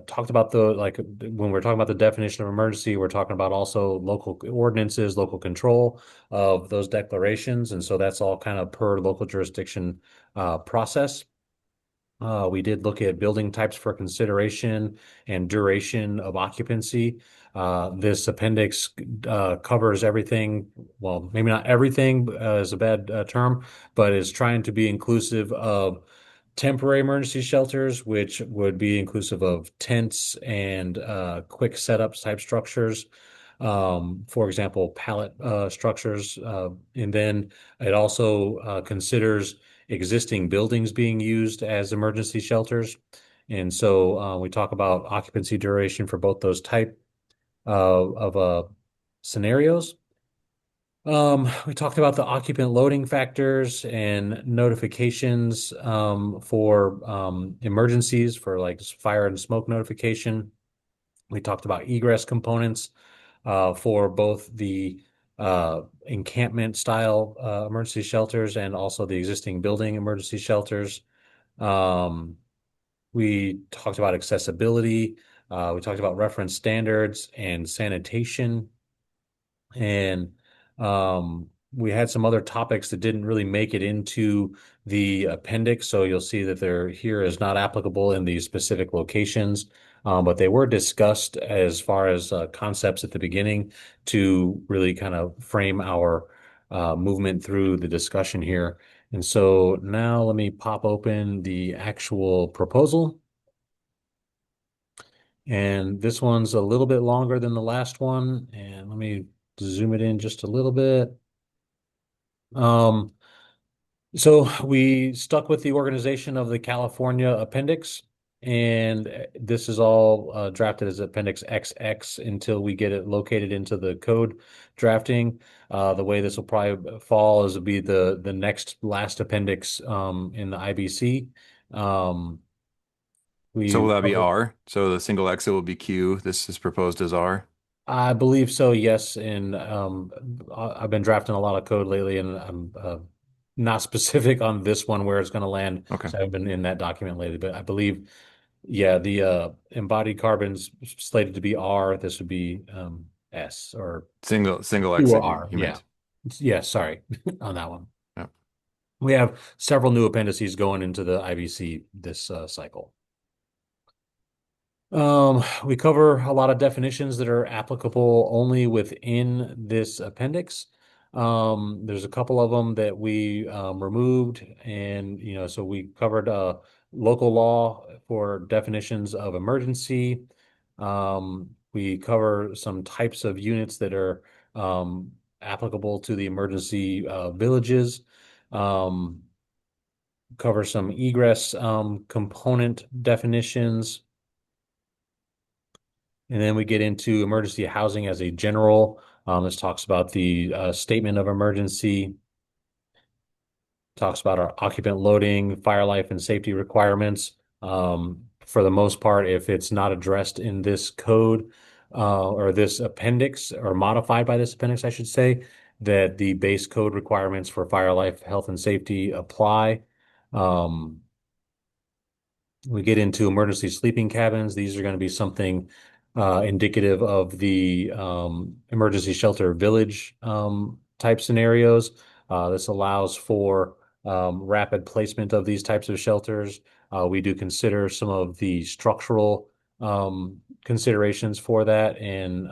talked about when we're talking about the definition of emergency, we're talking about also local ordinances, local control of those declarations. And so that's all kind of per local jurisdiction process. We did look at building types for consideration and duration of occupancy. This appendix covers everything. Well, maybe not everything is a bad term, but is trying to be inclusive of temporary emergency shelters, which would be inclusive of tents and quick setups type structures. For example, pallet structures. And then it also considers existing buildings being used as emergency shelters. And so we talk about occupancy duration for both those type of scenarios. We talked about the occupant loading factors and notifications for emergencies for like fire and smoke notification. We talked about egress components for both the encampment style emergency shelters and also the existing building emergency shelters. We talked about accessibility. We talked about reference standards and sanitation. And we had some other topics that didn't really make it into the appendix. So you'll see that they're here as not applicable in these specific locations. But they were discussed as far as concepts at the beginning to really kind of frame our movement through the discussion here. And so now let me pop open the actual proposal. And this one's a little bit longer than the last one. And let me zoom it in just a little bit. So we stuck with the organization of the California Appendix, and this is all drafted as Appendix XX until we get it located into the code drafting. The way this will probably fall is to be the next last appendix in the IBC. So We will that be covered, R? So the single exit will be Q. This is proposed as R. I believe so, yes. And I've been drafting a lot of code lately, and I'm not specific on this one where it's going to land. Okay. So I haven't been in that document lately, but I believe, yeah, the embodied carbon's slated to be R. This would be S or Single Q or exit, R. you Yeah. meant. Yeah, sorry on that one. Yep. We have several new appendices going into the IBC this cycle. We cover a lot of definitions that are applicable only within this appendix. There's a couple of them that we removed, and so we covered local law for definitions of emergency. We cover some types of units that are applicable to the emergency villages. Um, cover some egress component definitions. And then we get into emergency housing as a general. This talks about the statement of emergency, talks about our occupant loading, fire life and safety requirements. For the most part, if it's not addressed in this code or this appendix or modified by this appendix, I should say, that the base code requirements for fire life, health, and safety apply. We get into emergency sleeping cabins. These are going to be something indicative of the emergency shelter village type scenarios. This allows for rapid placement of these types of shelters. We do consider some of the structural considerations for that, and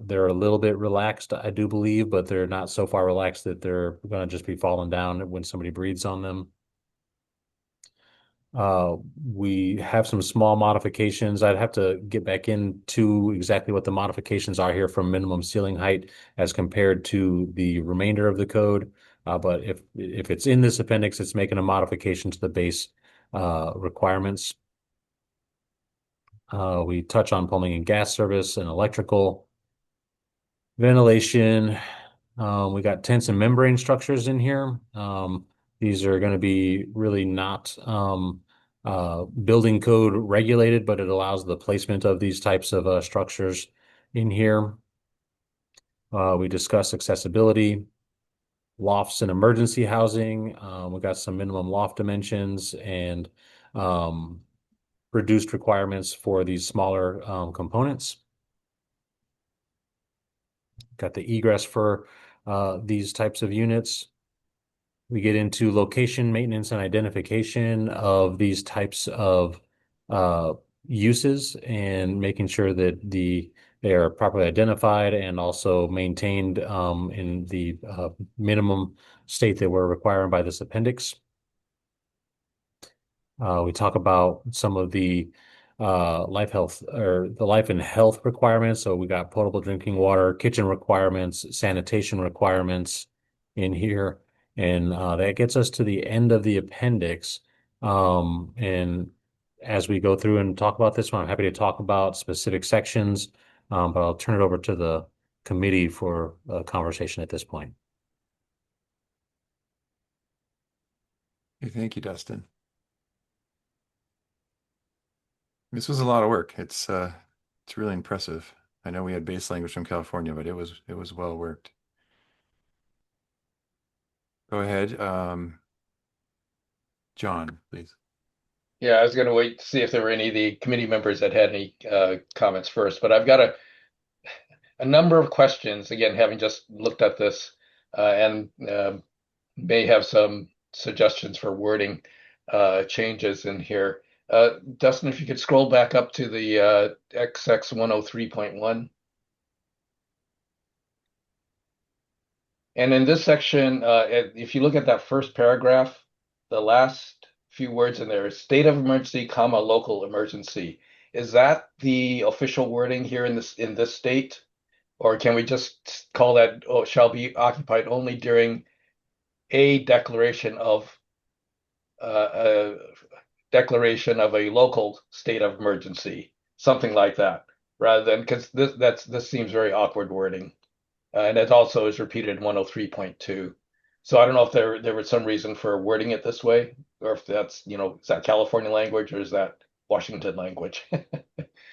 they're a little bit relaxed, I do believe, but they're not so far relaxed that they're going to just be falling down when somebody breathes on them. We have some small modifications. I'd have to get back into exactly what the modifications are here from minimum ceiling height as compared to the remainder of the code. But if it's in this appendix, it's making a modification to the base requirements. We touch on plumbing and gas service and electrical, ventilation. We got tents and membrane structures in here. These are going to be really not building code regulated, but it allows the placement of these types of structures in here. We discuss accessibility, lofts and emergency housing. We got some minimum loft dimensions and reduced requirements for these smaller components. Got the egress for these types of units. We get into location, maintenance, and identification of these types of uses and making sure that they are properly identified and also maintained in the minimum state that we're requiring by this appendix. We talk about some of the life health or the life and health requirements. So we got potable drinking water, kitchen requirements, sanitation requirements in here. And that gets us to the end of the appendix. And as we go through and talk about this one, I'm happy to talk about specific sections, but I'll turn it over to the committee for a conversation at this point. Okay, thank you, Dustin. This was a lot of work. It's really impressive. I know we had base language from California, but it was well worked. Go ahead, John, please. Yeah, I was going to wait to see if there were any of the committee members that had any comments first, but I've got a number of questions, again, having just looked at this and may have some suggestions for wording changes in here. Dustin, if you could scroll back up to the XX 103.1. And in this section, if you look at that first paragraph, the last few words in there is state of emergency, comma, local emergency. Is that the official wording here in this state? Or can we just call that shall be occupied only during a declaration of a declaration of a local state of emergency, something like that, rather than because this seems very awkward wording, and it also is repeated in 103.2. So I don't know if there was some reason for wording it this way, or if that's is that California language or is that Washington language?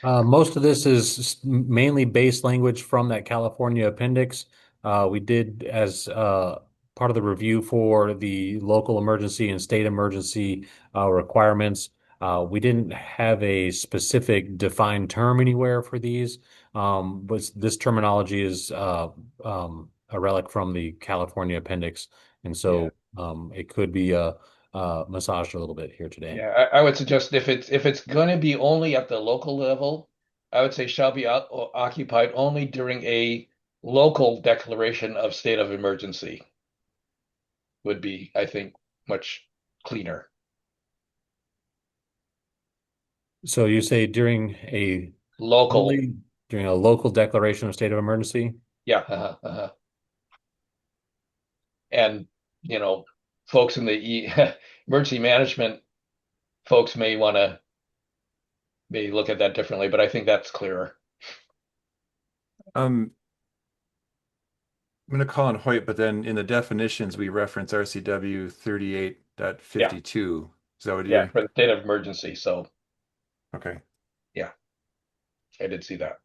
Most of this is mainly base language from that California appendix. We did, as part of the review for the local emergency and state emergency requirements, we didn't have a specific defined term anywhere for these. But this terminology is a relic from the California appendix, and so it could be massaged a little bit here today. Yeah, I would suggest if it's going to be only at the local level, I would say shall be occupied only during a local declaration of state of emergency. Would be, I think, much cleaner. So you say during a Local, during a local declaration of state of emergency? yeah. And folks in the emergency management folks may look at that differently, but I think that's clearer. I'm going to call on Hoyt, but then in the definitions, we reference RCW 38.52. Is that what Yeah, you're? for the state of emergency. So, Okay. yeah, I did see that.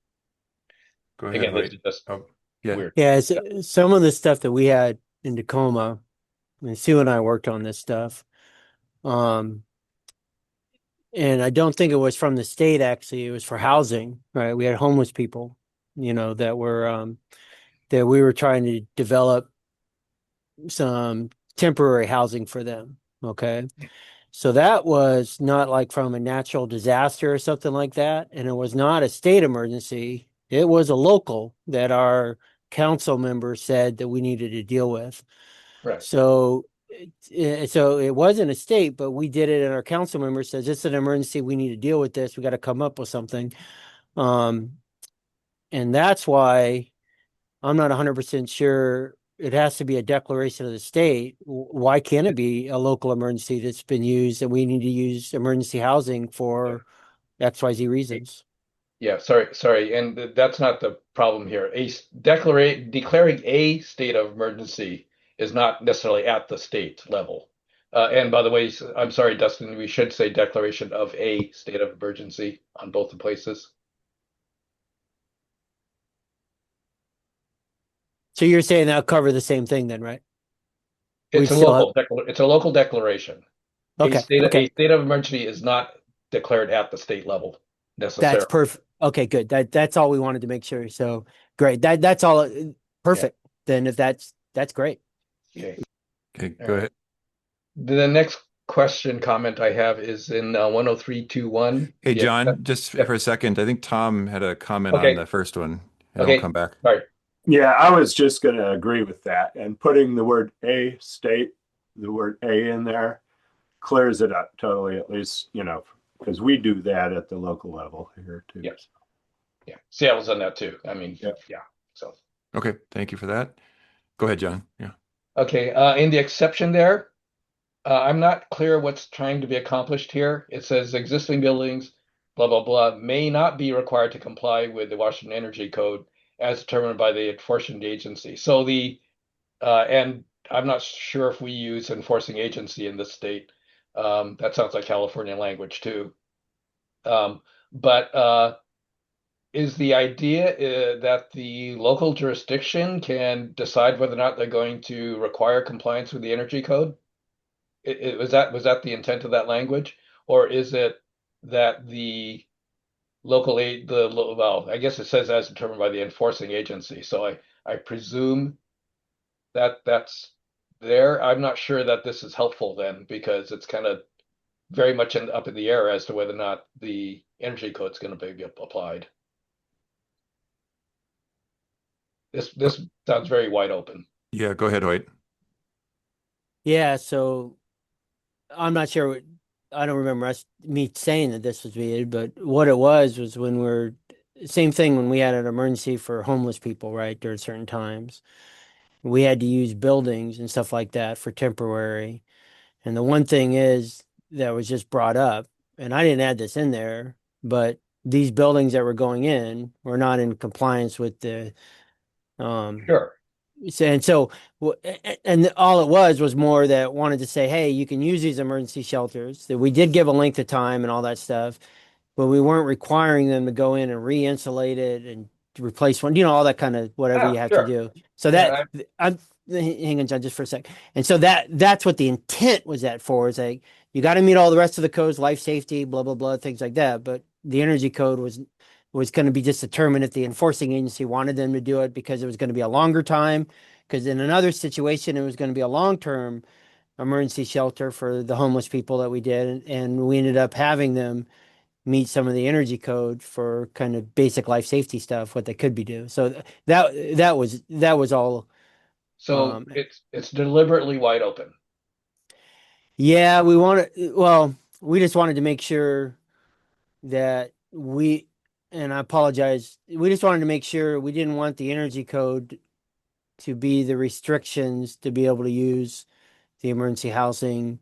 Go ahead, Again, this Hoyt. is just Oh, yeah. weird. Yeah, some of the stuff that we had in Tacoma, and Sue and I worked on this stuff. And I don't think it was from the state, actually. It was for housing, right? We had homeless people, that we were trying to develop some temporary housing for them. Okay. So that was not like from a natural disaster or something like that. And it was not a state emergency. It was a local that our council members said that we needed to deal with. Right. So it wasn't a state, but we did it, and our council member says it's an emergency. We need to deal with this. We got to come up with something. And that's why I'm not 100% sure it has to be a declaration of the state. Why can't it be a local emergency that's been used, and we need to use emergency housing for XYZ reasons? Yeah, sorry, and that's not the problem here. Declaring a state of emergency is not necessarily at the state level. And by the way, I'm sorry, Dustin, we should say declaration of a state of emergency on both the places. So you're saying that'll cover the same thing then, right? It's a local declaration. Okay. A state of emergency is not declared at the state level necessarily. That's perfect. Okay, good. That's all we wanted to make sure. So great. That's all. Perfect. Yeah. Then if that's great. Okay. Okay, go ahead. The next comment I have is in 103.2.1. Hey, John, just for a second. I think Tom had a comment on the first one, and okay. I'll come back. All right. Yeah, I was just going to agree with that. And putting the word a state, the word a in there, clears it up totally, at least, because we do that at the local level here too. Yeah. Yeah. Seattle's done that too. I mean, yeah. So. Okay. Thank you for that. Go ahead, John. Yeah. Okay. In the exception there, I'm not clear what's trying to be accomplished here. It says existing buildings, blah, blah, blah, may not be required to comply with the Washington Energy Code as determined by the enforcing agency. So and I'm not sure if we use enforcing agency in this state. That sounds like California language too. But is the idea that the local jurisdiction can decide whether or not they're going to require compliance with the energy code? Was that the intent of that language, or is it that the local aid well, I guess it says as determined by the enforcing agency. So I presume that that's there. I'm not sure that this is helpful then, because it's kind of very much up in the air as to whether or not the energy code is going to be applied. This sounds very wide open. Yeah, go ahead, Hoyt. Yeah, so I'm not sure. I don't remember me saying that this was needed, but what it was when we're same thing when we had an emergency for homeless people, right? During certain times, we had to use buildings and stuff like that for temporary. And the one thing is that was just brought up, and I didn't add this in there, but these buildings that were going in were not in compliance with the um Sure. and so, and all it was more that wanted to say, hey, you can use these emergency shelters. That we did give a length of time and all that stuff, but we weren't requiring them to go in and re-insulate it and to replace one, all that kind of whatever Ah, you have to sure. do. So And that I'm hang on, John, just for a sec. And so that's what the intent was that for, is like you got to meet all the rest of the codes, life safety, blah blah blah, things like that. But the energy code was going to be just determined if the enforcing agency wanted them to do it, because it was going to be a longer time. Because in another situation, it was going to be a long-term emergency shelter for the homeless people that we did, and we ended up having them meet some of the energy code for kind of basic life safety stuff, what they could be do. So that was all. so it's deliberately wide open. Yeah, we just wanted to make sure that and I apologize, we just wanted to make sure we didn't want the energy code to be the restrictions to be able to use the emergency housing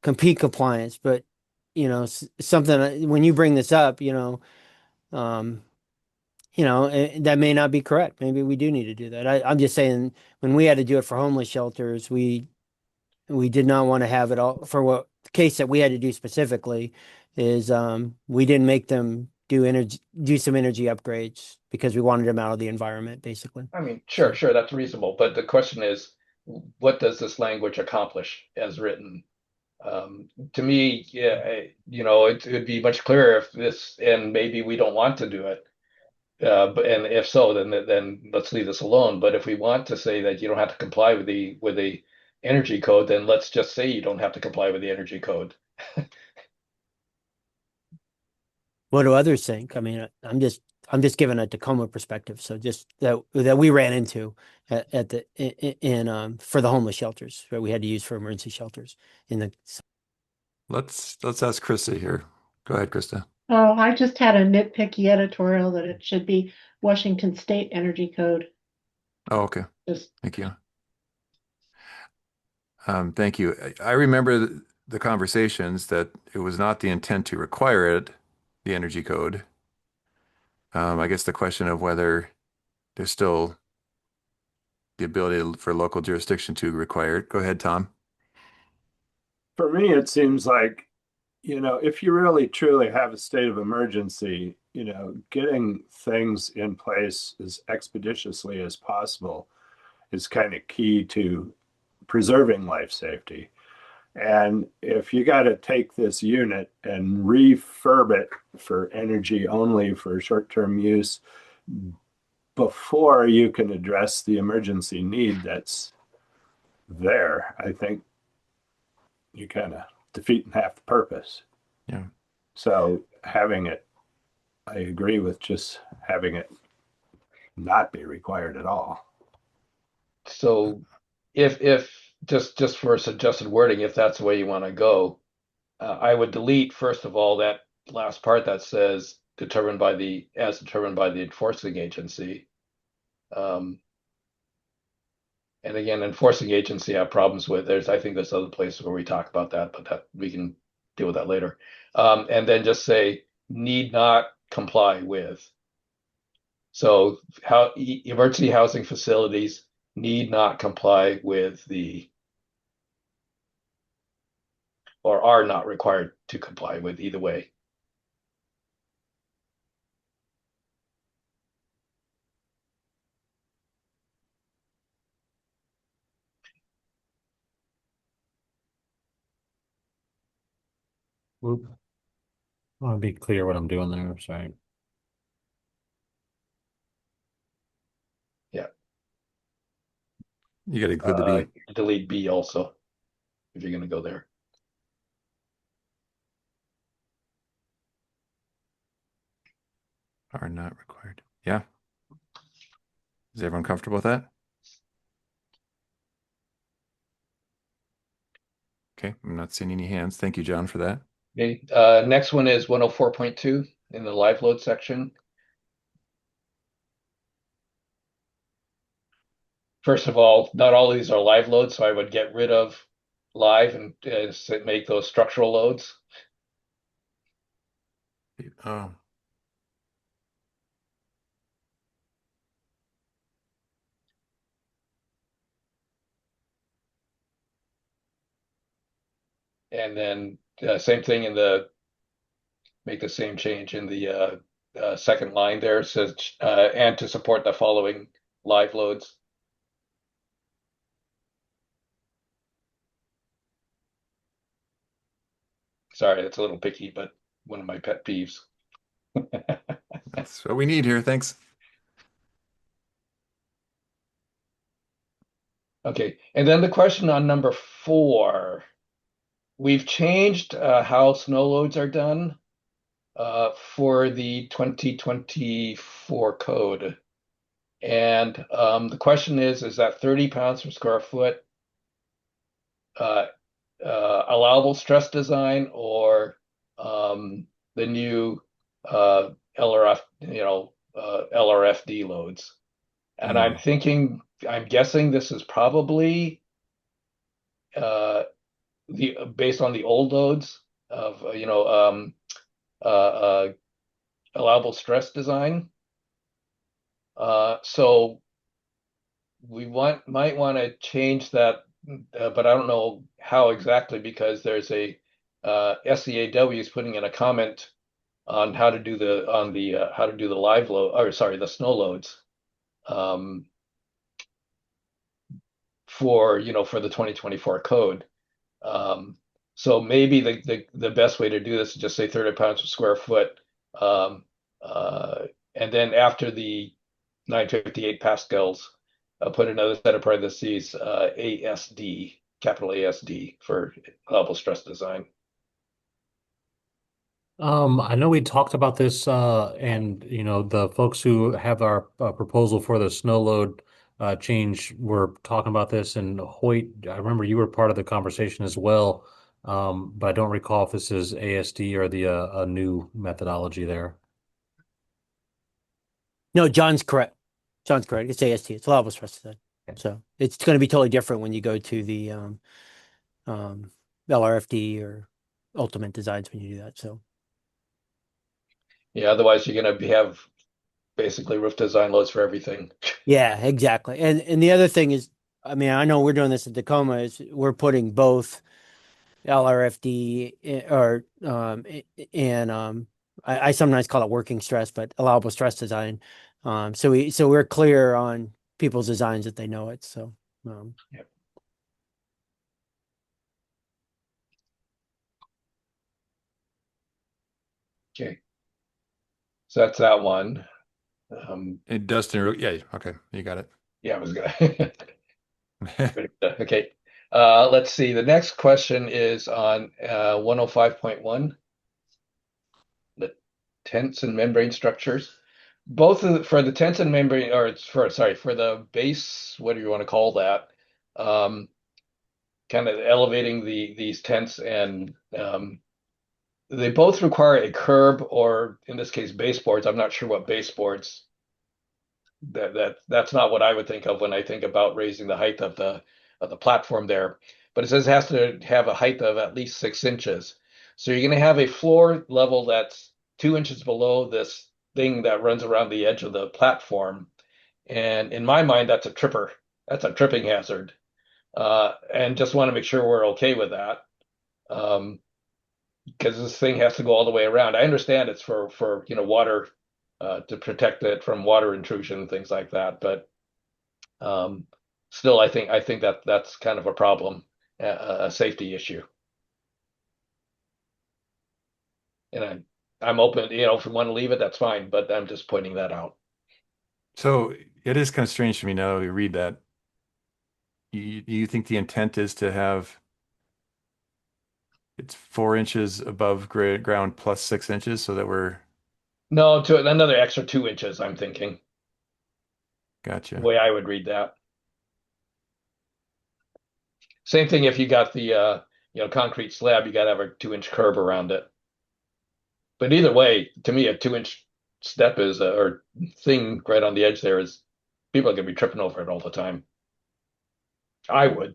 compete compliance. But something when you bring this up, um, that may not be correct. Maybe we do need to do that. I'm just saying, when we had to do it for homeless shelters, we did not want to have it all for what the case that we had to do specifically is we didn't make them do some energy upgrades because we wanted them out of the environment, basically. I mean, So sure, that's reasonable. But the question is, what does this language accomplish as written? To me, yeah, it would be much clearer if this, and maybe we don't want to do it. But and if so, then let's leave this alone. But if we want to say that you don't have to comply with the energy code, then let's just say you don't have to comply with the energy code. what do others think? I mean, I'm just giving a Tacoma perspective. So just that we ran into at the in for the homeless shelters that we had to use for emergency shelters in the. Let's ask Krista here. Go ahead, Krista. Oh, I just had a nitpicky editorial that it should be Washington State Energy Code. Oh, okay. Just Thank you. Thank you. I remember the conversations that it was not the intent to require it, the energy code. I guess the question of whether there's still the ability for local jurisdiction to require it. Go ahead, Tom. For me, it seems like, if you really truly have a state of emergency, getting things in place as expeditiously as possible is kind of key to preserving life safety. And if you got to take this unit and refurb it for energy only for short-term use before you can address the emergency need that's there, I think you kind of defeating half the purpose. Yeah. So having it, I agree with just having it not be required at all. So if just for suggested wording, if that's the way you want to go, I would delete first of all that last part that says determined by the enforcing agency. And again, enforcing agency I have problems with. I think there's other places where we talk about that, but that we can deal with that later. And then just say need not comply with. So how emergency housing facilities need not comply with or are not required to comply with, either way. Oop. I want to be clear what I'm doing there. Sorry. Yeah. You got to include the B. Delete B also, if you're going to go there. Are not required. Yeah. Is everyone comfortable with that? Okay, I'm not seeing any hands. Thank you, John, for that. Okay. Next one is 104.2 in the live load section. First of all, not all of these are live loads, so I would get rid of live and make those structural loads. Oh, And then same thing make the same change in the second line there. It says, and to support the following live loads. Sorry, that's a little picky, but one of my pet peeves. that's what we need here. Thanks. Okay, and then the question on number 4. We've changed how snow loads are done for the 2024 code. And the question is that 30 pounds per square foot allowable stress design or the new LRF, LRFD loads? And I'm guessing this is probably based on the old loads of allowable stress design. So we might want to change that, but I don't know how exactly because there's a SEAW is putting in a comment on how to do the live load, or sorry, the snow loads for the 2024 code. So maybe the best way to do this is just say 30 pounds per square foot. And then after the 958 pascals, put another set of parentheses, ASD, capital ASD for level stress design. I know we talked about this, and the folks who have our proposal for the snow load change were talking about this. And Hoyt, I remember you were part of the conversation as well, but I don't recall if this is ASD or the a new methodology there. No, John's correct. John's correct. It's AST. It's allowable stress design. Okay. So it's going to be totally different when you go to the LRFD or Ultimate Designs when you do that. So Yeah, otherwise you're going to have basically roof design loads for everything. yeah, exactly. And the other thing is, I mean, I know we're doing this in Tacoma. Is we're putting both LRFD and I sometimes call it working stress, but allowable stress design. So we're clear on people's designs that they know it. So Yep. Okay. So that's that one. And Dustin, yeah, okay, you got it. Yeah, I was gonna. Okay. Let's see. The next question is on 105.1, the tents and membrane structures. For the tents and membrane, or for the base, what do you want to call that? Kind of elevating these tents, and they both require a curb, or in this case, baseboards. I'm not sure what baseboards. That's not what I would think of when I think about raising the height of the platform there. But it says it has to have a height of at least 6 inches. So you're going to have a floor level that's 2 inches below this thing that runs around the edge of the platform. And in my mind, that's a tripper. That's a tripping hazard. And just want to make sure we're okay with that. Because this thing has to go all the way around. I understand it's for water, to protect it from water intrusion and things like that. But still, I think that's kind of a problem, a safety issue. And I'm open, if you want to leave it, that's fine. But I'm just pointing that out. So it is kind of strange to me now that we read that. You think the intent is to have it's 4 inches above ground plus 6 inches so that we're No, to another extra 2 inches, I'm thinking. The gotcha. way I would read that. Same thing if you got the concrete slab, you got to have a 2-inch curb around it. But either way, to me, a 2-inch step is or thing right on the edge there is people are going to be tripping over it all the time. I would.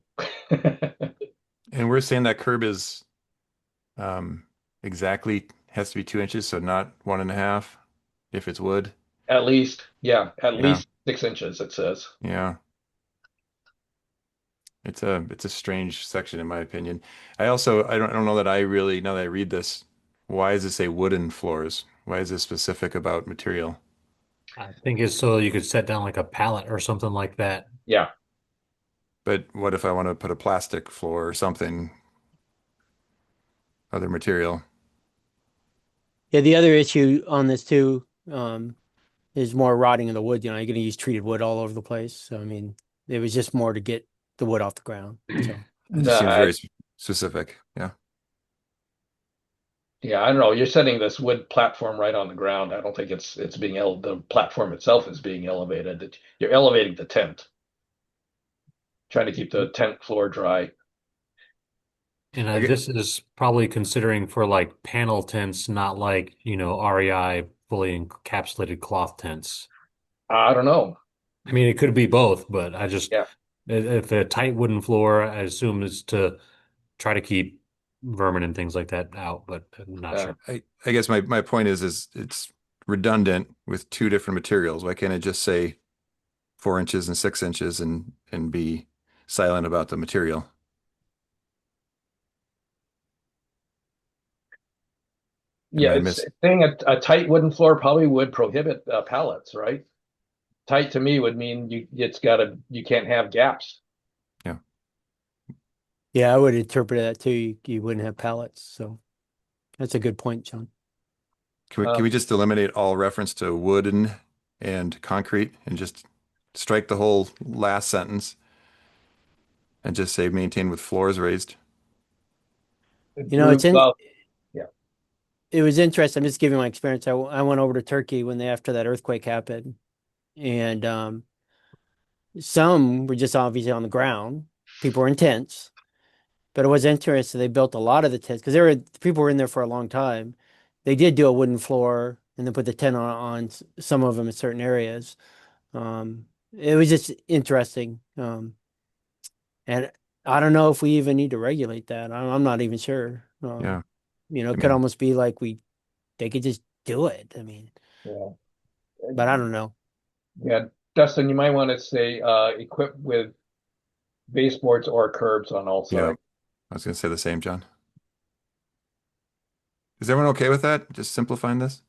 And we're saying that curb is exactly has to be 2 inches, so not 1.5 if it's wood. At least, yeah, at Yeah, least 6 inches, it says. yeah. It's a strange section in my opinion. I don't know that I really, now that I read this, why does it say wooden floors? Why is it specific about material? I think it's so you could set down like a pallet or something like that. Yeah. But what if I want to put a plastic floor or something, other material? Yeah, the other issue on this too, is more rotting of the wood. You're going to use treated wood all over the place. So, I mean, it was just more to get the wood off the ground. So, It just seems No, very specific. Yeah. yeah, I don't know. You're setting this wood platform right on the ground. I don't think it's being the platform itself is being elevated. You're elevating the tent, trying to keep the tent floor dry. And I get, this is probably considering for like panel tents, not like, REI fully encapsulated cloth tents. I don't know. I mean, it could be both, but Yeah. if a tight wooden floor, I assume is to try to keep vermin and things like that out, but I'm not Uh, sure. I guess my point is it's redundant with two different materials. Why can't it just say 4 inches and 6 inches and be silent about the material? Am yeah, I it's miss? saying a tight wooden floor probably would prohibit pallets, right? Tight to me would mean you can't have gaps. Yeah. yeah, I would interpret that too. You wouldn't have pallets. So, that's a good point, John. Can we just eliminate all reference to wooden and concrete and just strike the whole last sentence and just say maintain with floors raised? You know, Well, yeah. it was interesting. I'm just giving my experience. I went over to Turkey after that earthquake happened, and some were just obviously on the ground. People were in tents, but it was interesting. They built a lot of the tents because people were in there for a long time. They did do a wooden floor and then put the tent on some of them in certain areas. It was just interesting. And I don't know if we even need to regulate that. I'm not even sure. Yeah. I It could mean, almost be like they could just do it. I mean, Yeah. but I don't know. Yeah. Dustin, you might want to say equipped with baseboards or curbs on all yeah, sides. I was going to say the same, John. Is everyone okay with that? Just simplifying this?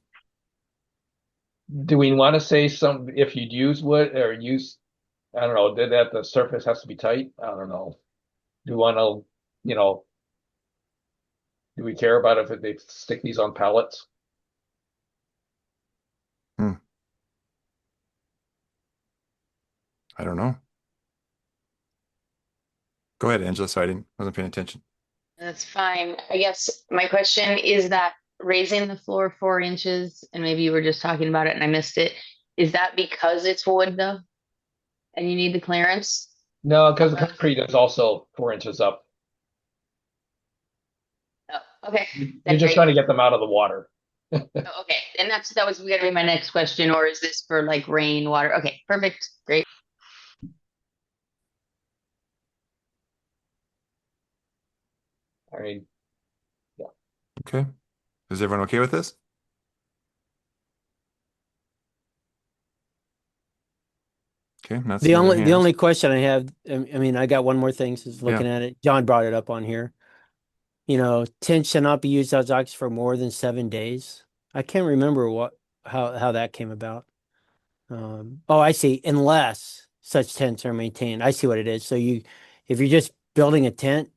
Do we want to say if you'd use wood or I don't know, that the surface has to be tight? I don't know. Do we want to, you know, do we care about if they stick these on pallets? Hmm. I don't know. Go ahead, Angela. Sorry, wasn't paying attention. That's fine. I guess my question is that raising the floor 4 inches, and maybe you were just talking about it and I missed it. Is that because it's wood though, and you need the clearance? No, because the concrete is also 4 inches up. Oh, okay. You're Then just great. trying to get them out of the water. Oh, okay. And that was gonna be my next question, or is this for like rain, water? Okay, perfect. Great. I mean, yeah. Okay. Is everyone okay with this? Okay, not The seeing any only the hands. only question I have, I mean, I got one more thing since Yeah. looking at it. John brought it up on here. Tents shall not be used as oxygen for more than 7 days. I can't remember how that came about. Oh, I see. Unless such tents are maintained. I see what it is. So if you're just building a tent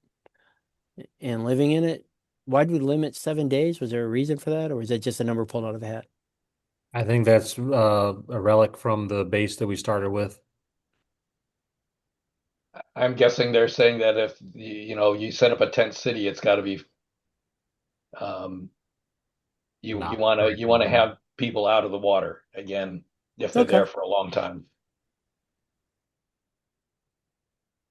and living in it, why do we limit 7 days? Was there a reason for that, or was that just a number pulled out of the hat? I think that's a relic from the base that we started with. I'm guessing they're saying that if you set up a tent city, it's got to be um, you Not want to very you want to good. have people out of the water again if they're Okay. there for a long time.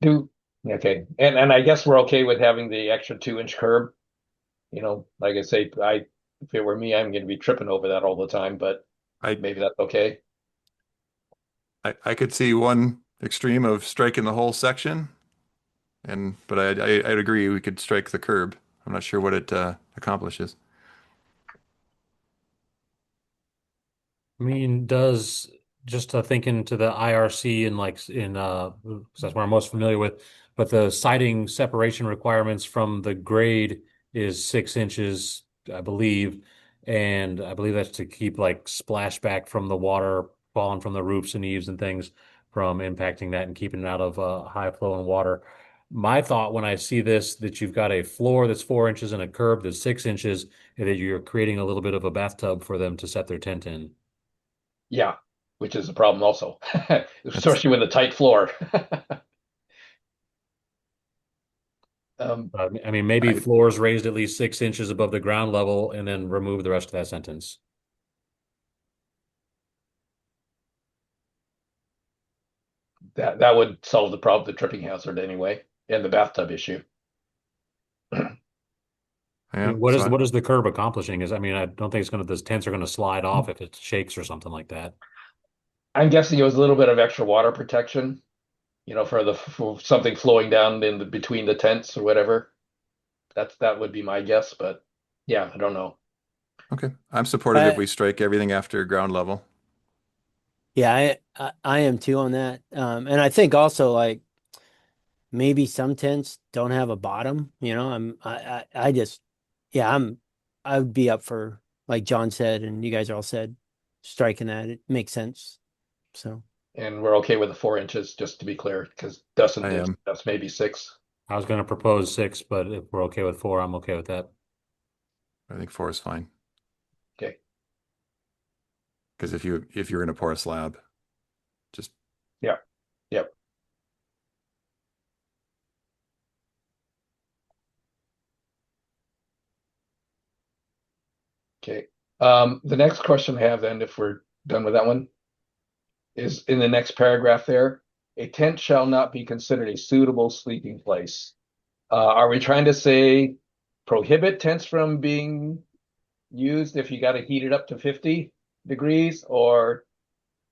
Do Okay. And I guess we're okay with having the extra 2-inch curb. Like I say, if it were me, I'm going to be tripping over that all the time, but I maybe that's okay. I could see one extreme of striking the whole section, but I'd agree we could strike the curb. I'm not sure what it accomplishes. I mean, does just thinking to the IRC and like in 'cause that's what I'm most familiar with, but the siding separation requirements from the grade is 6 inches, I believe, and I believe that's to keep like splashback from the water falling from the roofs and eaves and things from impacting that and keeping it out of high flowing water. My thought when I see this that you've got a floor that's 4 inches and a curb that's 6 inches, and that you're creating a little bit of a bathtub for them to set their tent in. Yeah, which is a problem also, That's especially with a tight floor. Um, I mean, maybe I floors raised at least 6 inches above the ground level and then remove the rest of that sentence. that would solve the problem, the tripping hazard anyway, and the bathtub issue. I yeah. mean, So what is the curb accomplishing? I mean, I don't think those tents are going to slide off if it shakes or something like that. I'm guessing it was a little bit of extra water protection, for something flowing down between the tents or whatever. That would be my guess, but yeah, I don't know. okay, I'm supportive if I we strike everything after ground level. yeah, I am too on that. And I think also like maybe some tents don't have a bottom, I just yeah, I would be up for like John said and you guys all said striking that. It makes sense. So And we're okay with the 4 inches, just to be clear, because Dustin I did am. that's maybe 6. I was going to propose 6, but if we're okay with 4, I'm okay with that. I think 4 is fine Okay. because if you're going to pour a slab, just Yeah. Yep. Okay. The next question I have then, if we're done with that one, is in the next paragraph there. A tent shall not be considered a suitable sleeping place. Are we trying to say prohibit tents from being used if you got to heat it up to 50 degrees, or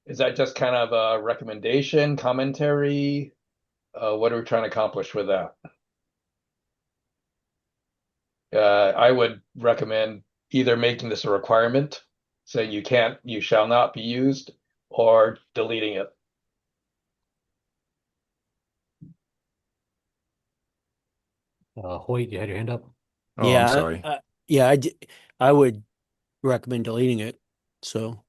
is that just kind of a recommendation, commentary? What are we trying to accomplish with that? I would recommend either making this a requirement, saying you shall not be used, or deleting it. Hoyt, you had your hand up? oh, I'm yeah, sorry. yeah, I would recommend deleting it. So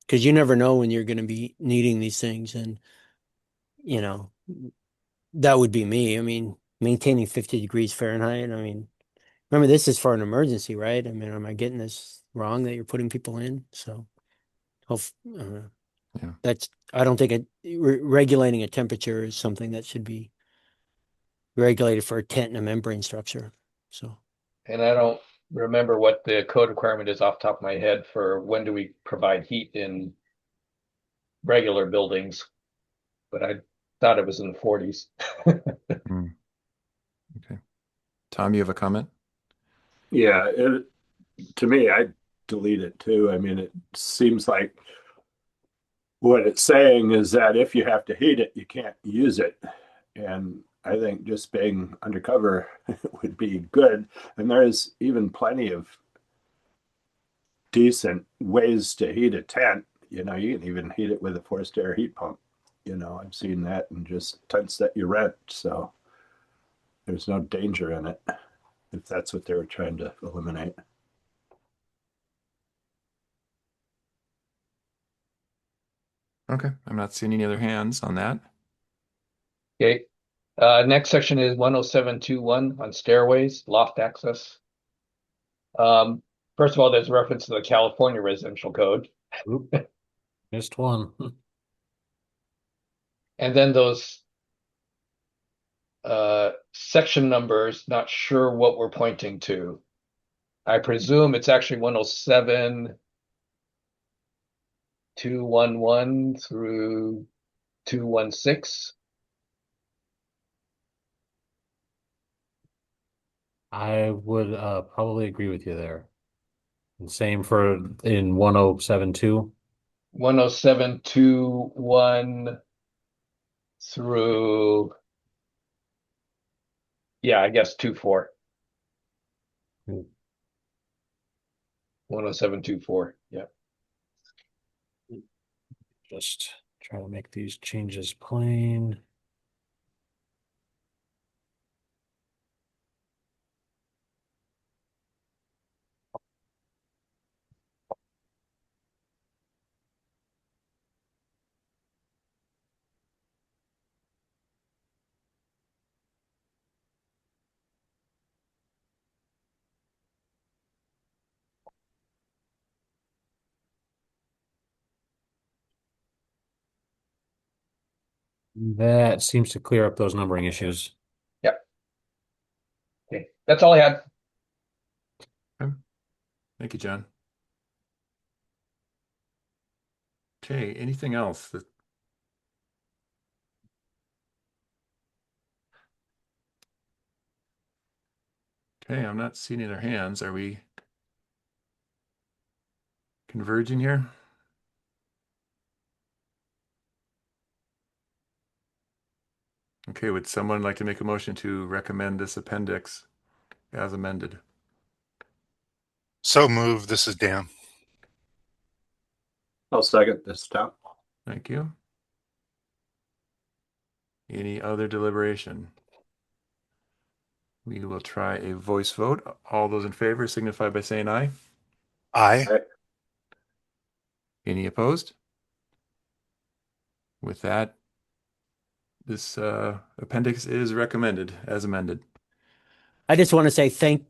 because you never know when you're going to be needing these things, and you know that would be me. I mean, maintaining 50 degrees Fahrenheit. I mean, remember this is for an emergency, right? I mean, am I getting this wrong that you're putting people in? So, hope Yeah. that's I don't think regulating a temperature is something that should be regulated for a tent and a membrane structure. So, And I don't remember what the code requirement is off the top of my head for when do we provide heat in regular buildings, but I thought it was in the 40s. Mm, okay. Tom, you have a comment? Yeah, to me, I delete it too. I mean, it seems like what it's saying is that if you have to heat it, you can't use it. And I think just being undercover would be good. And there's even plenty of decent ways to heat a tent. You can even heat it with a forced air heat pump. I've seen that in just tents that you rent. So there's no danger in it if that's what they were trying to eliminate. Okay. I'm not seeing any other hands on that. Okay. Next section is 10721 on stairways, loft access. Um, First of all, there's a reference to the California Residential Code. Oop, missed one. And then those section numbers, not sure what we're pointing to. I presume it's actually 107 211 through 216. I would probably agree with you there. And same for in 1072. 10721 through, yeah, I guess 24. 10724. Yeah. Just try to make these changes plain. That seems to clear up those numbering issues. Yep. Okay. That's all I had. Okay. Thank you, John. Okay, anything else? Okay, I'm not seeing any other hands. Are we converging here? Okay, would someone like to make a motion to recommend this appendix as amended? So move. This is Dan. I'll second this, Tom. Thank you. Any other deliberation? We will try a voice vote. All those in favor signify by saying aye. Aye. Any opposed? With that, this appendix is recommended as amended. I just want to say thank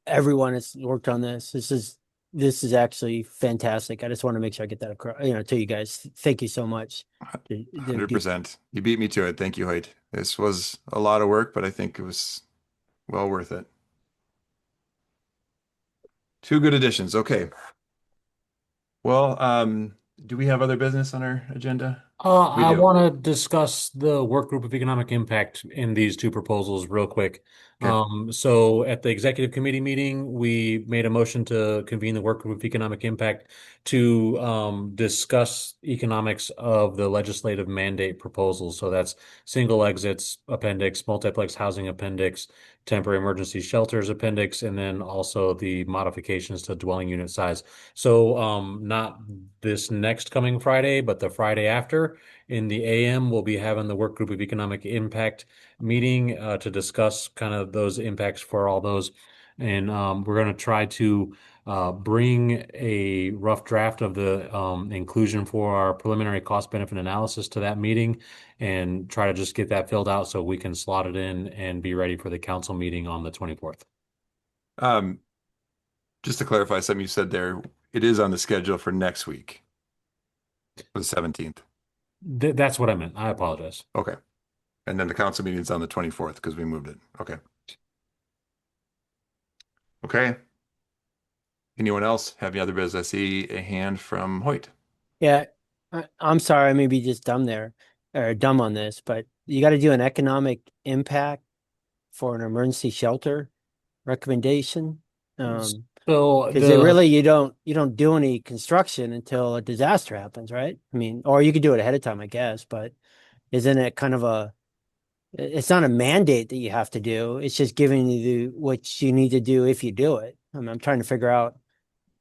everyone that's worked on this. This is actually fantastic. I just want to make sure I get that across, to you guys. Thank you so much. 100%. You beat me to it. Thank you, Hoyt. This was a lot of work, but I think it was well worth it. Two good additions. Okay. Well, do we have other business on our agenda? We I do. want to discuss the work group of economic impact in these two proposals real quick. Okay. So at the executive committee meeting, we made a motion to convene the work group of economic impact to discuss economics of the legislative mandate proposals. So that's single exits appendix, multiplex housing appendix, temporary emergency shelters appendix, and then also the modifications to dwelling unit size. So not this next coming Friday, but the Friday after in the AM, we'll be having the work group of economic impact meeting to discuss kind of those impacts for all those. And we're going to try to bring a rough draft of the inclusion for our preliminary cost benefit analysis to that meeting and try to just get that filled out so we can slot it in and be ready for the council meeting on the 24th. Just to clarify something you said there, it is on the schedule for next week, for the 17th. That's what I meant. I apologize. Okay. And then the council meeting is on the 24th because we moved it. Okay. Okay. Anyone else have any other business? I see a hand from Hoyt. Yeah, I'm sorry, I may be just dumb there or dumb on this, but you got to do an economic impact for an emergency shelter recommendation. So Because it really you don't do any construction until a disaster happens, right? I mean, or you could do it ahead of time, I guess, but isn't it kind of it's not a mandate that you have to do. It's just giving you what you need to do if you do it. I mean, I'm trying to figure out.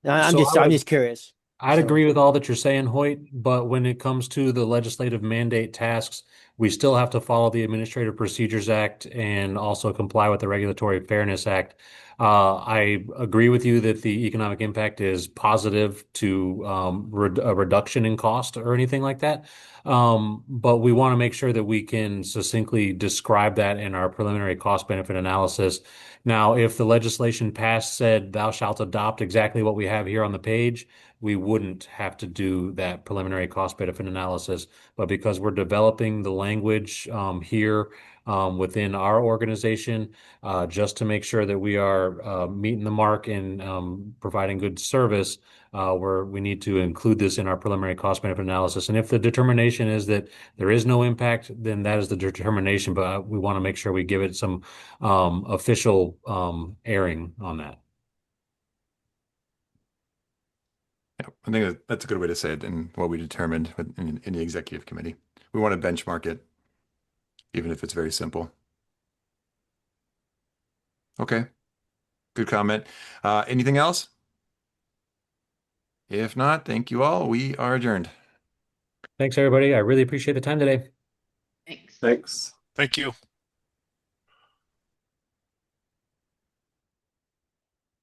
I'm just curious. I'd agree with all that you're saying, Hoyt, but when it comes to the legislative mandate tasks, we still have to follow the Administrative Procedures Act and also comply with the Regulatory Fairness Act. I agree with you that the economic impact is positive to a reduction in cost or anything like that. But we want to make sure that we can succinctly describe that in our preliminary cost benefit analysis. Now, if the legislation passed said thou shalt adopt exactly what we have here on the page, we wouldn't have to do that preliminary cost benefit analysis. But because we're developing the language here within our organization, just to make sure that we are meeting the mark and providing good service. Where we need to include this in our preliminary cost benefit analysis. And if the determination is that there is no impact, then that is the determination. But we want to make sure we give it some official airing on that. Yeah, I think that's a good way to say it and what we determined in the executive committee. We want to benchmark it, even if it's very simple. Okay, good comment. Anything else? If not, thank you all. We are adjourned. Thanks, everybody. I really appreciate the time today. Thanks. Thanks. Thank you.